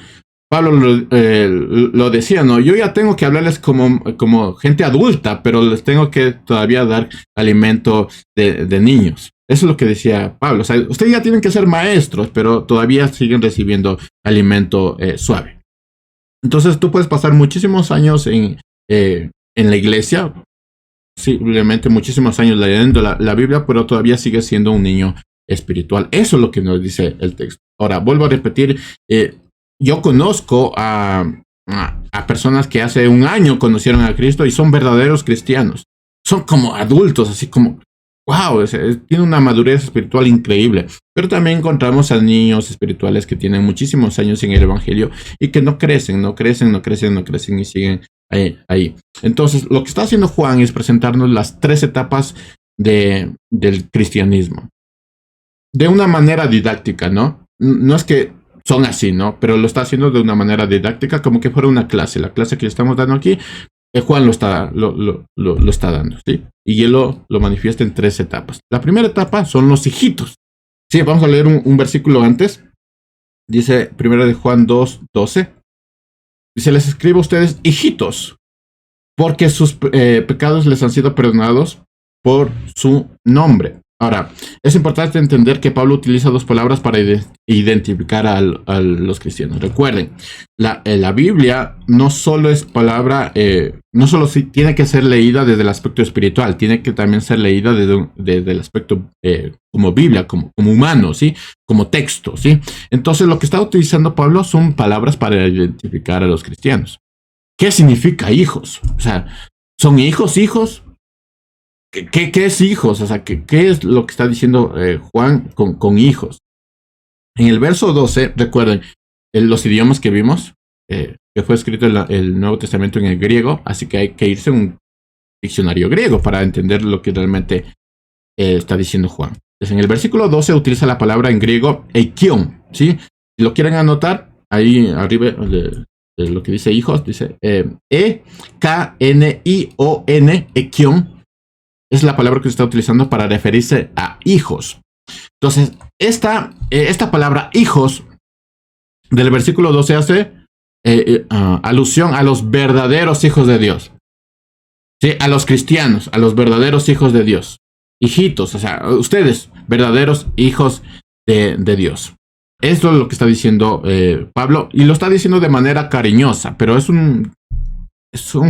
Pablo lo decía, ¿no? Yo ya tengo que hablarles como gente adulta, pero les tengo que todavía dar alimento de niños. Eso es lo que decía Pablo. O sea, ustedes ya tienen que ser maestros, pero todavía siguen recibiendo alimento suave. Entonces tú puedes pasar muchísimos años en la iglesia, simplemente muchísimos años leyendo la Biblia, pero todavía sigue siendo un niño espiritual. Eso es lo que nos dice el texto. Ahora, vuelvo a repetir, yo conozco a personas que hace un año conocieron a Cristo y son verdaderos cristianos. Son como adultos, así como, wow, tiene una madurez espiritual increíble. Pero también encontramos a niños espirituales que tienen muchísimos años en el Evangelio y que no crecen y siguen ahí. Entonces, lo que está haciendo Juan es presentarnos las 3 etapas del cristianismo. De una manera didáctica, ¿no? No es que son así, ¿no? Pero lo está haciendo de una manera didáctica, como que fuera una clase. La clase que estamos dando aquí, Juan lo está dando, ¿sí? Y él lo manifiesta en 3 etapas. La primera etapa son los hijitos. Sí, vamos a leer un versículo antes. Dice 1 de Juan 2:12. Dice, les escribo a ustedes, hijitos, porque sus pecados les han sido perdonados por su nombre. Ahora, es importante entender que Pablo utiliza 2 palabras para identificar a los cristianos. Recuerden, la Biblia no solo es palabra, no solo tiene que ser leída desde el aspecto espiritual, tiene que también ser leída desde el aspecto como Biblia, como humano, ¿sí? Como texto, ¿sí? Entonces, lo que está utilizando Pablo son palabras para identificar a los cristianos. ¿Qué significa hijos? O sea, ¿son hijos? ¿Qué es hijos? O sea, ¿qué es lo que está diciendo Juan con hijos? En el verso 12, recuerden, los idiomas que vimos, que fue escrito el Nuevo Testamento en el griego, así que hay que irse a un diccionario griego para entender lo que realmente está diciendo Juan. Entonces, en el versículo 12 utiliza la palabra en griego eikion, ¿sí? Si lo quieren anotar, ahí arriba de lo que dice hijos, dice E-K-N-I-O-N, eikion. Es la palabra que se está utilizando para referirse a hijos. Entonces, esta palabra hijos del versículo 12 hace alusión a los verdaderos hijos de Dios. ¿Sí? A los cristianos, a los verdaderos hijos de Dios. Hijitos, o sea, ustedes, verdaderos hijos de Dios. Esto es lo que está diciendo Pablo, y lo está diciendo de manera cariñosa, pero son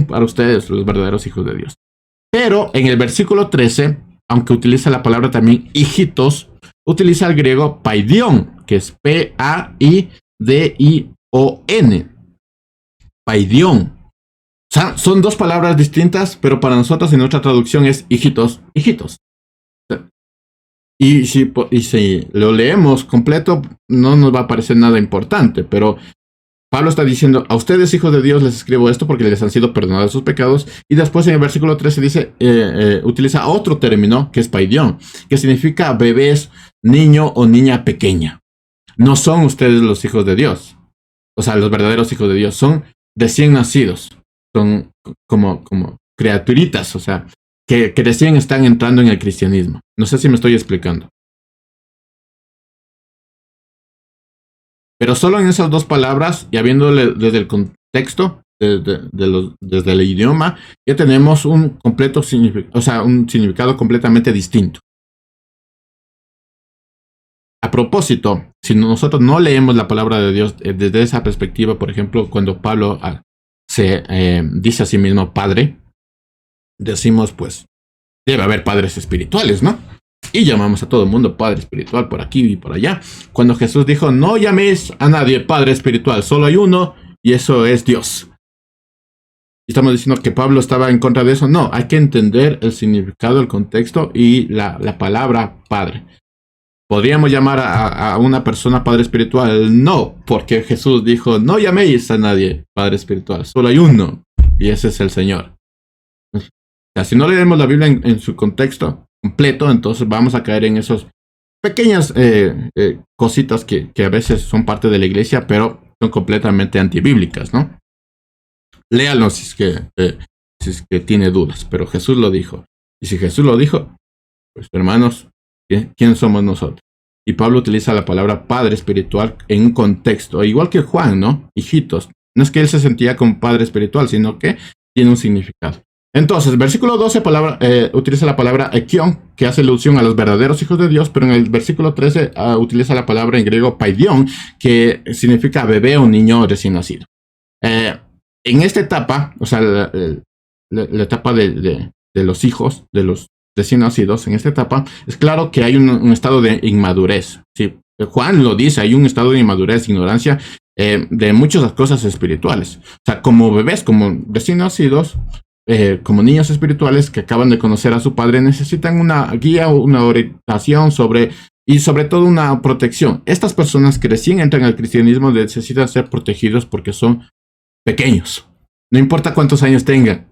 para ustedes los verdaderos hijos de Dios. Pero en el versículo 13, aunque utiliza la palabra también hijitos, utiliza el griego paidion, que es P-A-I-D-I-O-N. Paidion. O sea, son 2 palabras distintas, pero para nosotros en nuestra traducción es hijitos. Y si lo leemos completo, no nos va a parecer nada importante, pero Pablo está diciendo, a ustedes hijos de Dios les escribo esto porque les han sido perdonados sus pecados. Y después en el versículo 13 dice, utiliza otro término que es paidion, que significa bebés, niño o niña pequeña. No son ustedes los hijos de Dios. o sea, los verdaderos hijos de Dios, son recién nacidos, son como criaturitas, o sea, que recién están entrando en el cristianismo. No sé si me estoy explicando. Pero solo en esas dos palabras, y habiéndole desde el contexto, desde el idioma, ya tenemos un completo significado, o sea, un significado completamente distinto. A propósito, si nosotros no leemos la palabra de Dios desde esa perspectiva, por ejemplo, cuando Pablo se dice a sí mismo Padre, decimos, pues, debe haber padres espirituales, ¿no? Y llamamos a todo el mundo padre espiritual por aquí y por allá. Cuando Jesús dijo, no llaméis a nadie padre espiritual, solo hay uno, y eso es Dios. ¿Estamos diciendo que Pablo estaba en contra de eso? No, hay que entender el significado, el contexto y la palabra padre. ¿Podríamos llamar a una persona padre espiritual? No, porque Jesús dijo, no llaméis a nadie padre espiritual, solo hay uno, y ese es el Señor. O sea, si no leemos la Biblia en su contexto completo, entonces vamos a caer en esas pequeñas cositas que a veces son parte de la iglesia, pero son completamente antibíblicas, ¿no? Léalo si es que tiene dudas, pero Jesús lo dijo. Y si Jesús lo dijo, pues hermanos, ¿quién somos nosotros? Y Pablo utiliza la palabra padre espiritual en un contexto, igual que Juan, ¿no? Hijitos. No es que él se sentía como padre espiritual, sino que tiene un significado. Entonces, versículo 12 utiliza la palabra ekion, que hace alusión a los verdaderos hijos de Dios, pero en el versículo 13 utiliza la palabra en griego paidion, que significa bebé o niño recién nacido. En esta etapa, o sea, la etapa de los hijos, de los recién nacidos, en esta etapa, es claro que hay un estado de inmadurez. ¿Sí? Juan lo dice, hay un estado de inmadurez, ignorancia de muchas cosas espirituales. O sea, como bebés, como recién nacidos, como niños espirituales que acaban de conocer a su padre, necesitan una guía o una orientación y sobre todo una protección. Estas personas que recién entran al cristianismo necesitan ser protegidos porque son pequeños. No importa cuántos años tengan,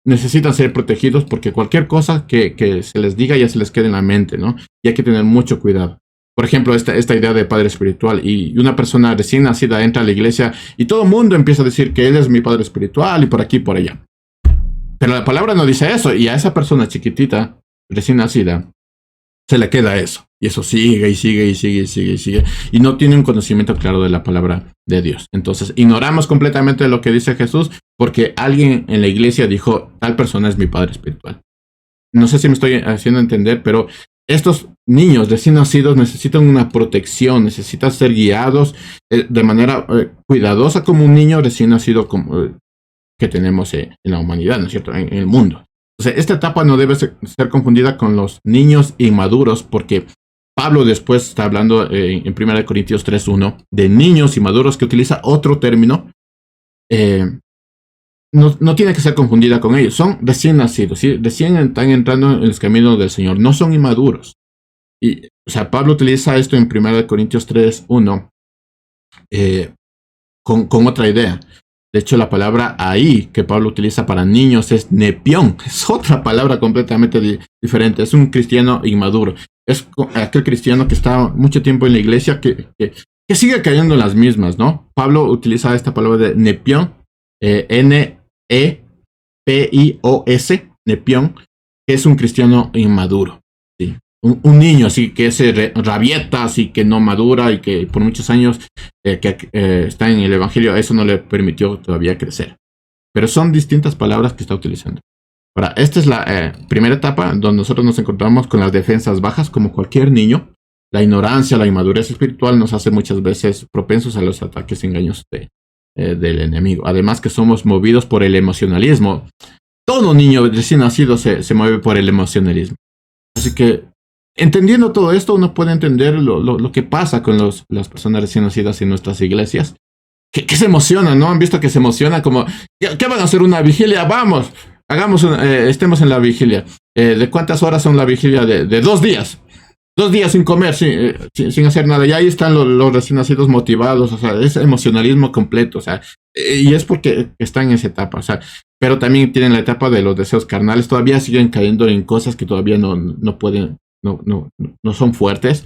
necesitan ser protegidos porque cualquier cosa que se les diga ya se les queda en la mente, ¿no? Y hay que tener mucho cuidado. Por ejemplo, esta idea de padre espiritual, y una persona recién nacida entra a la iglesia y todo el mundo empieza a decir que él es mi padre espiritual y por aquí y por allá. Pero la palabra no dice eso, y a esa persona chiquitita, recién nacida, se le queda eso. Y eso sigue y sigue y sigue y sigue y sigue. Y no tiene un conocimiento claro de la palabra de Dios. Entonces, ignoramos completamente lo que dice Jesús porque alguien en la iglesia dijo, tal persona es mi padre espiritual. No sé si me estoy haciendo entender, pero estos niños recién nacidos necesitan una protección, necesitan ser guiados de manera cuidadosa como un niño recién nacido que tenemos en la humanidad, ¿no es cierto?, en el mundo. O sea, esta etapa no debe ser confundida con los niños inmaduros, porque Pablo después está hablando en 1 Corintios 3:1 de niños inmaduros, que utiliza otro término. No tiene que ser confundida con ellos. Son recién nacidos, ¿sí? Recién están entrando en los caminos del Señor. No son inmaduros. Y, o sea, Pablo utiliza esto en 1 Corintios 3:1 con otra idea. De hecho, la palabra ahí que Pablo utiliza para niños es nepión. Es otra palabra completamente diferente. Es un cristiano inmaduro. Es aquel cristiano que está mucho tiempo en la iglesia que sigue cayendo en las mismas, ¿no? Pablo utiliza esta palabra de nepión, Nepios, nepión, que es un cristiano inmaduro. ¿Sí? Un niño así que se rabieta, así que no madura y que por muchos años está en el evangelio, eso no le permitió todavía crecer. Pero son distintas palabras que está utilizando. Ahora, esta es la primera etapa donde nosotros nos encontramos con las defensas bajas como cualquier niño. La ignorancia, la inmadurez espiritual nos hace muchas veces propensos a los ataques engañosos del enemigo. Además que somos movidos por el emocionalismo. Todo niño recién nacido se mueve por el emocionalismo. Así que entendiendo todo esto, uno puede entender lo que pasa con las personas recién nacidas en nuestras iglesias. Que se emocionan, ¿no? Han visto que se emocionan como, ¿qué van a hacer? ¿Una vigilia? Vamos, estemos en la vigilia. ¿De cuántas horas son la vigilia? De 2 días. 2 días sin comer, sin hacer nada. Y ahí están los recién nacidos motivados. O sea, es emocionalismo completo. O sea, y es porque están en esa etapa. O sea, pero también tienen la etapa de los deseos carnales. Todavía siguen cayendo en cosas que todavía no pueden. No son fuertes,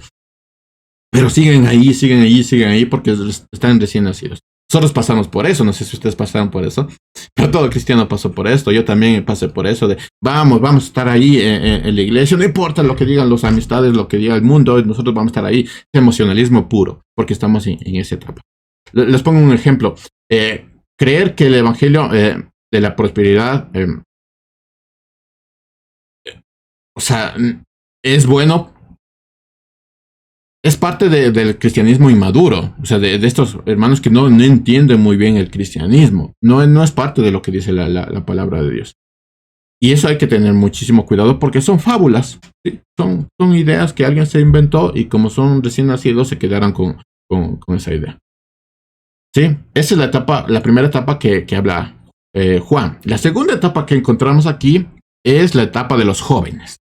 pero siguen ahí porque están recién nacidos. Nosotros pasamos por eso, no sé si ustedes pasaron por eso, pero todo cristiano pasó por esto, yo también pasé por eso de vamos a estar ahí en la iglesia, no importa lo que digan los amistades, lo que diga el mundo, nosotros vamos a estar ahí, es emocionalismo puro, porque estamos en esa etapa. Les pongo un ejemplo, creer que el evangelio de la prosperidad, o sea, es bueno. Es parte del cristianismo inmaduro, o sea, de estos hermanos que no entienden muy bien el cristianismo. No es parte de lo que dice la palabra de Dios. Y eso hay que tener muchísimo cuidado porque son fábulas, ¿sí? Son ideas que alguien se inventó y como son recién nacidos se quedaron con esa idea. ¿Sí? Esa es la primera etapa que habla Juan. La segunda etapa que encontramos aquí es la etapa de los jóvenes.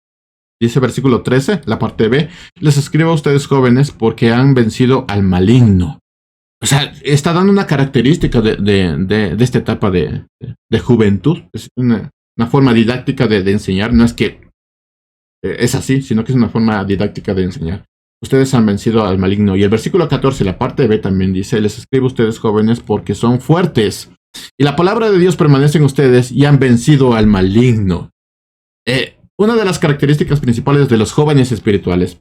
Dice versículo 13, la parte B, les escribo a ustedes jóvenes porque han vencido al maligno. O sea, está dando una característica de esta etapa de juventud. Es una forma didáctica de enseñar. No es que es así, sino que es una forma didáctica de enseñar. Ustedes han vencido al maligno. Y el versículo 14, la parte B también dice, les escribo a ustedes jóvenes porque son fuertes. Y la palabra de Dios permanece en ustedes y han vencido al maligno. Una de las características principales de los jóvenes espirituales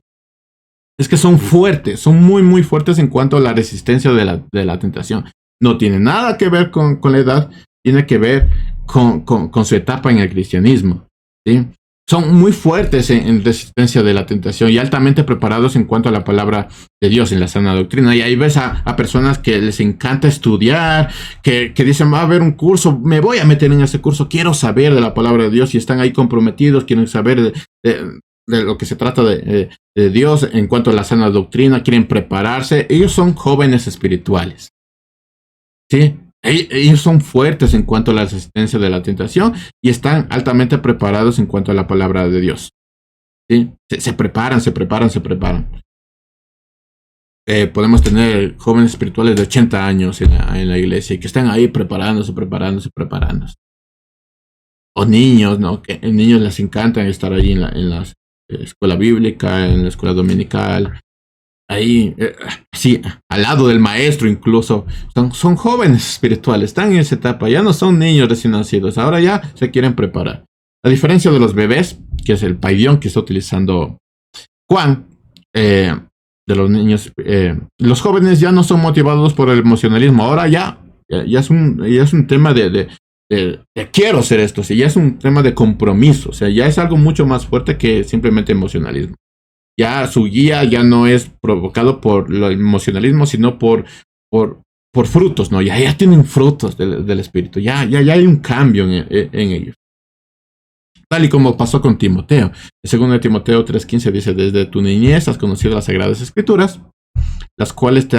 es que son fuertes, son muy, muy fuertes en cuanto a la resistencia de la tentación. No tiene nada que ver con la edad, tiene que ver con su etapa en el cristianismo, ¿sí? Son muy fuertes en resistencia de la tentación y altamente preparados en cuanto a la palabra de Dios en la sana doctrina. Y ahí ves a personas que les encanta estudiar, que dicen, va a haber un curso, me voy a meter en ese curso, quiero saber de la palabra de Dios y están ahí comprometidos, quieren saber de lo que se trata de Dios en cuanto a la sana doctrina, quieren prepararse. Ellos son jóvenes espirituales, ¿sí? Ellos son fuertes en cuanto a la resistencia de la tentación y están altamente preparados en cuanto a la palabra de Dios, ¿sí? Se preparan. Podemos tener jóvenes espirituales de 80 años en la iglesia y que están ahí preparándose. O niños, ¿no? Que a niños les encanta estar ahí en la escuela bíblica, en la escuela dominical. Ahí, sí, al lado del maestro incluso, son jóvenes espirituales, están en esa etapa, ya no son niños recién nacidos, ahora ya se quieren preparar. A diferencia de los bebés, que es el paidión que está utilizando Juan, de los niños, los jóvenes ya no son motivados por el emocionalismo, ahora ya es un tema de quiero hacer esto, sí, ya es un tema de compromiso, o sea, ya es algo mucho más fuerte que simplemente emocionalismo. Ya su guía ya no es provocado por el emocionalismo, sino por frutos, ¿no? Ya tienen frutos del espíritu, ya hay un cambio en ellos. Tal y como pasó con Timoteo. El 2 Timoteo 3:15 dice, desde tu niñez has conocido las Sagradas Escrituras, las cuales te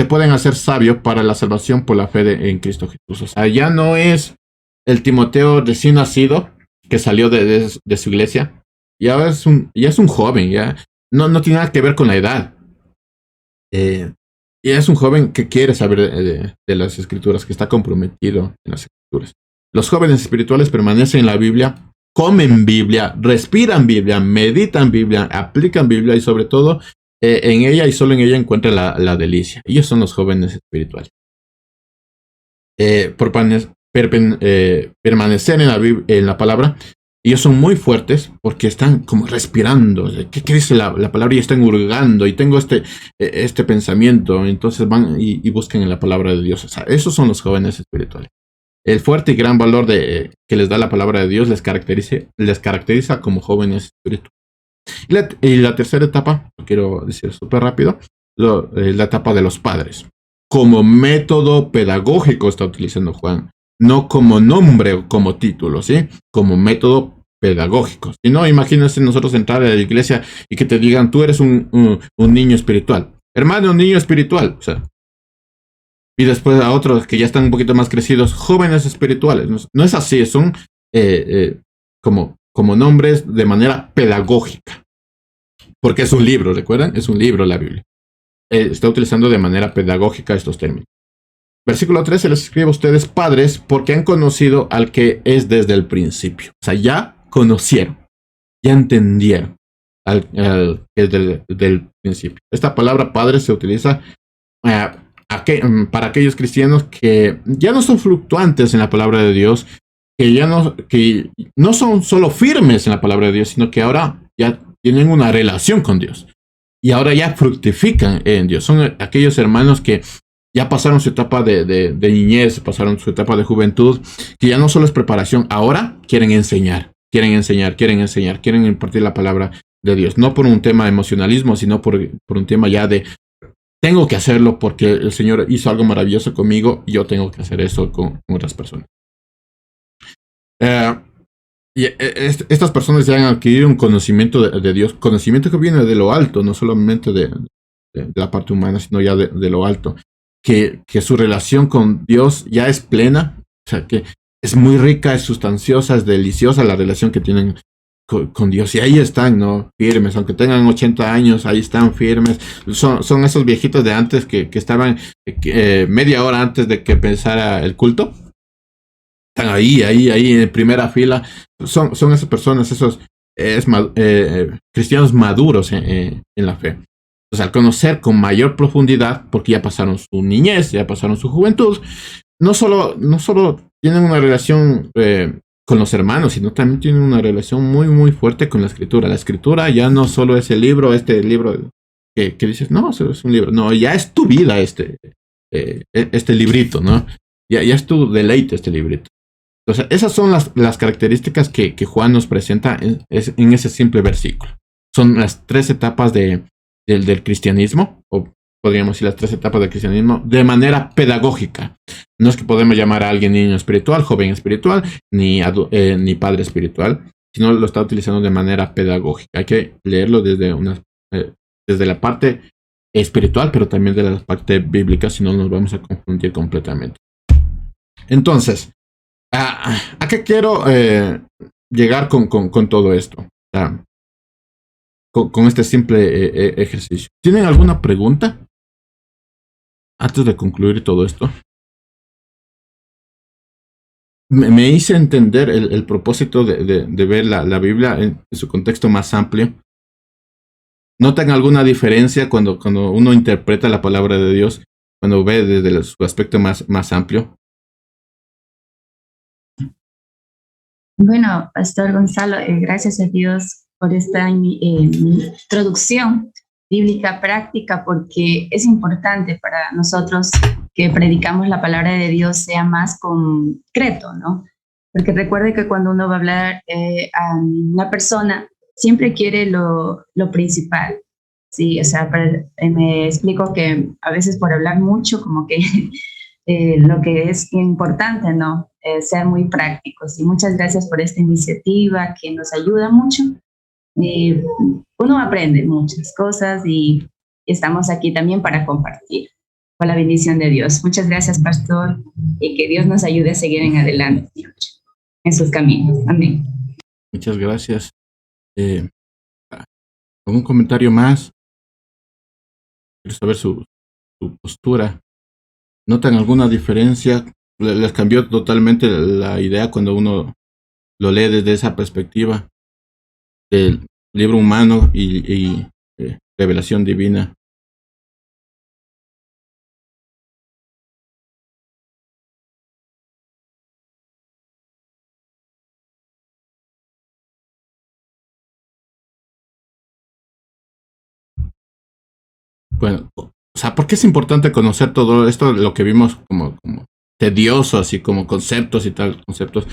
pueden hacer sabio para la salvación por la fe en Cristo Jesús. O sea, ya no es el Timoteo recién nacido que salió de su iglesia. Ya es un joven, ya no tiene nada que ver con la edad. Ya es un joven que quiere saber de las escrituras, que está comprometido en las escrituras. Los jóvenes espirituales permanecen en la Biblia, comen Biblia, respiran Biblia, meditan Biblia, aplican Biblia y sobre todo en ella y solo en ella encuentran la delicia. Ellos son los jóvenes espirituales. Permanecer en la palabra. Ellos son muy fuertes porque están como respirando. ¿Qué dice la palabra? Y están hurgando. Y tengo este pensamiento. Entonces van y buscan en la palabra de Dios. O sea, esos son los jóvenes espirituales. El fuerte y gran valor que les da la palabra de Dios les caracteriza como jóvenes espirituales. Y la tercera etapa, lo quiero decir súper rápido, la etapa de los padres. Como método pedagógico está utilizando Juan. No como nombre o como título, ¿sí? Como método pedagógico. Si no, imagínense nosotros entrar a la iglesia y que te digan, tú eres un niño espiritual. Hermano, un niño espiritual. O sea, y después a otros que ya están un poquito más crecidos, jóvenes espirituales. No es así, son como nombres de manera pedagógica. Porque es un libro, ¿recuerdan? Es un libro la Biblia. Está utilizando de manera pedagógica estos términos. Versículo 13, les escribo a ustedes padres porque han conocido al que es desde el principio. O sea, ya conocieron, ya entendieron al que es del principio. Esta palabra padre se utiliza para aquellos cristianos que ya no son fluctuantes en la palabra de Dios, que no son solo firmes en la palabra de Dios, sino que ahora ya tienen una relación con Dios. Y ahora ya fructifican en Dios. Son aquellos hermanos que ya pasaron su etapa de niñez, pasaron su etapa de juventud, que ya no solo es preparación, ahora quieren enseñar, quieren impartir la palabra de Dios. No por un tema de emocionalismo, sino por un tema ya de tengo que hacerlo porque el Señor hizo algo maravilloso conmigo y yo tengo que hacer eso con otras personas. Estas personas ya han adquirido un conocimiento de Dios, conocimiento que viene de lo alto, no solamente de la parte humana, sino ya de lo alto. Que su relación con Dios ya es plena, o sea, que es muy rica, es sustanciosa, es deliciosa la relación que tienen con Dios. Y ahí están, ¿no? Firmes, aunque tengan 80 años, ahí están firmes. Son esos viejitos de antes que estaban media hora antes de que empezara el culto. Están ahí, en primera fila. Son esas personas, esos cristianos maduros en la fe. Entonces, al conocer con mayor profundidad, porque ya pasaron su niñez, ya pasaron su juventud, no solo tienen una relación con los hermanos, sino también tienen una relación muy, muy fuerte con la Escritura. La Escritura ya no solo es el libro, este libro que dices, no, es un libro. No, ya es tu vida este librito, ¿no? Ya es tu deleite este librito. Entonces, esas son las características que Juan nos presenta en ese simple versículo. Son las 3 etapas del cristianismo, o podríamos decir las 3 etapas del cristianismo, de manera pedagógica. No es que podemos llamar a alguien niño espiritual, joven espiritual, ni padre espiritual, sino lo está utilizando de manera pedagógica. Hay que leerlo desde la parte espiritual, pero también de la parte bíblica, si no nos vamos a confundir completamente. Entonces, ¿a qué quiero llegar con todo esto? Con este simple ejercicio. ¿Tienen alguna pregunta antes de concluir todo esto? Me hice entender el propósito de ver la Biblia en su contexto más amplio. ¿Notan alguna diferencia cuando uno interpreta la palabra de Dios, cuando ve desde su aspecto más amplio? Bueno, Pastor Gonzalo, gracias a Dios por esta introducción bíblica práctica, porque es importante para nosotros que predicamos la palabra de Dios sea más concreto, ¿no? Porque recuerde que cuando uno va a hablar a una persona, siempre quiere lo principal, ¿sí? O sea, me explico que a veces por hablar mucho, como que lo que es importante, ¿no? Ser muy prácticos. Y muchas gracias por esta iniciativa que nos ayuda mucho. Uno aprende muchas cosas y estamos aquí también para compartir con la bendición de Dios. Muchas gracias, Pastor, y que Dios nos ayude a seguir en adelante en sus caminos. Amén. Muchas gracias. ¿Algún comentario más? Quiero saber su postura. ¿Notan alguna diferencia? ¿Les cambió totalmente la idea cuando uno lo lee desde esa perspectiva del libro humano y revelación divina? Bueno, o sea, ¿por qué es importante conocer todo esto, lo que vimos como tedioso, así como conceptos y tal, conceptos?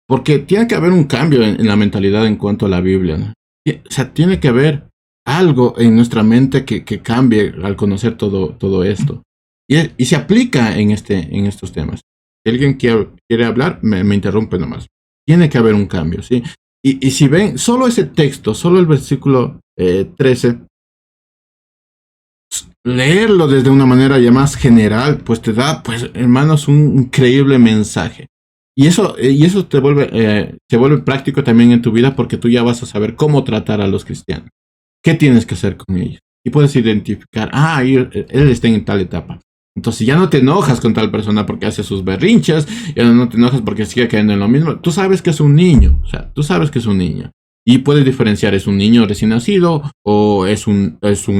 Porque tiene que haber un cambio en la mentalidad en cuanto a la Biblia, ¿no? O sea, tiene que haber algo en nuestra mente que cambie al conocer todo esto. Y se aplica en estos temas. Si alguien quiere hablar, me interrumpe nomás. Tiene que haber un cambio, ¿sí? Y si ven, solo ese texto, solo el versículo 13, leerlo desde una manera ya más general, pues te da, pues, hermanos, un increíble mensaje. Y eso se vuelve práctico también en tu vida, porque tú ya vas a saber cómo tratar a los cristianos. ¿Qué tienes que hacer con ellos? Y puedes identificar, él está en tal etapa. Entonces ya no te enojas con tal persona porque hace sus berrinches, ya no te enojas porque sigue cayendo en lo mismo. Tú sabes que es un niño, o sea, tú sabes que es un niño. y puedes diferenciar, es un niño recién nacido, o es un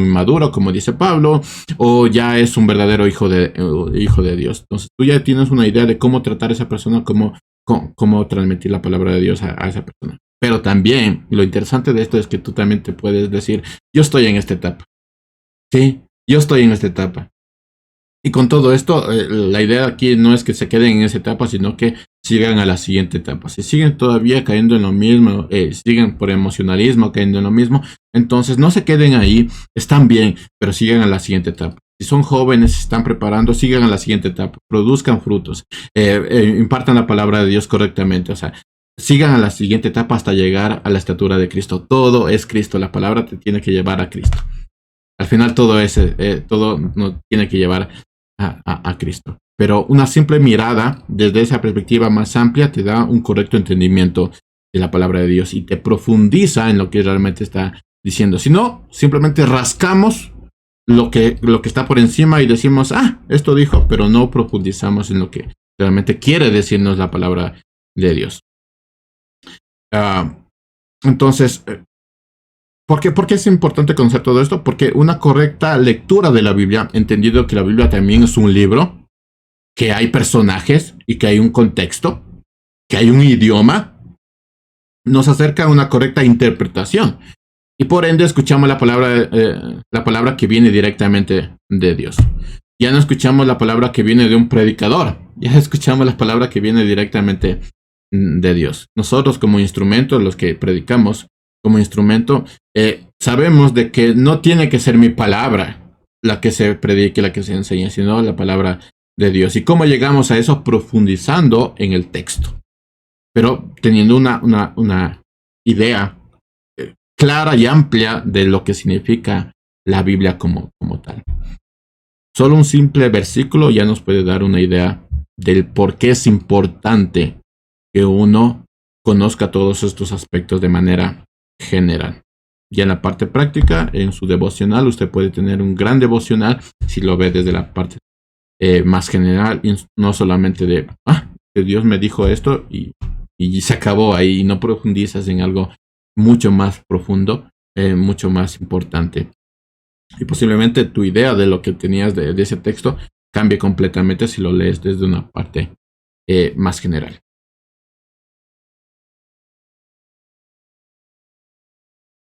maduro, como dice Pablo, o ya es un verdadero hijo de Dios. Entonces tú ya tienes una idea de cómo tratar a esa persona, cómo transmitir la palabra de Dios a esa persona. Pero también lo interesante de esto es que tú también te puedes decir, yo estoy en esta etapa. Sí, yo estoy en esta etapa. Y con todo esto, la idea aquí no es que se queden en esa etapa, sino que sigan a la siguiente etapa. Si siguen todavía cayendo en lo mismo, siguen por emocionalismo cayendo en lo mismo, entonces no se queden ahí, están bien, pero sigan a la siguiente etapa. Si son jóvenes, se están preparando, sigan a la siguiente etapa, produzcan frutos, impartan la palabra de Dios correctamente, o sea, sigan a la siguiente etapa hasta llegar a la estatura de Cristo. Todo es Cristo, la palabra te tiene que llevar a Cristo. Al final todo nos tiene que llevar a Cristo. Pero una simple mirada desde esa perspectiva más amplia te da un correcto entendimiento de la palabra de Dios y te profundiza en lo que realmente está diciendo. Si no, simplemente rascamos lo que está por encima y decimos, esto dijo, pero no profundizamos en lo que realmente quiere decirnos la palabra de Dios. Entonces, ¿por qué es importante conocer todo esto? Porque una correcta lectura de la Biblia, entendido que la Biblia también es un libro, que hay personajes y que hay un contexto, que hay un idioma, nos acerca a una correcta interpretación. Y por ende escuchamos la palabra que viene directamente de Dios. Ya no escuchamos la palabra que viene de un predicador, ya escuchamos la palabra que viene directamente de Dios. Nosotros como instrumento, los que predicamos como instrumento, sabemos de que no tiene que ser mi palabra la que se predique, la que se enseñe, sino la palabra de Dios. ¿Y cómo llegamos a eso? Profundizando en el texto, pero teniendo una idea clara y amplia de lo que significa la Biblia como tal. Solo un simple versículo ya nos puede dar una idea del por qué es importante que uno conozca todos estos aspectos de manera general. Ya en la parte práctica, en su devocional, usted puede tener un gran devocional si lo ve desde la parte más general y no solamente de, que Dios me dijo esto y se acabó ahí, y no profundizas en algo mucho más profundo, mucho más importante. Y posiblemente tu idea de lo que tenías de ese texto cambie completamente si lo lees desde una parte más general.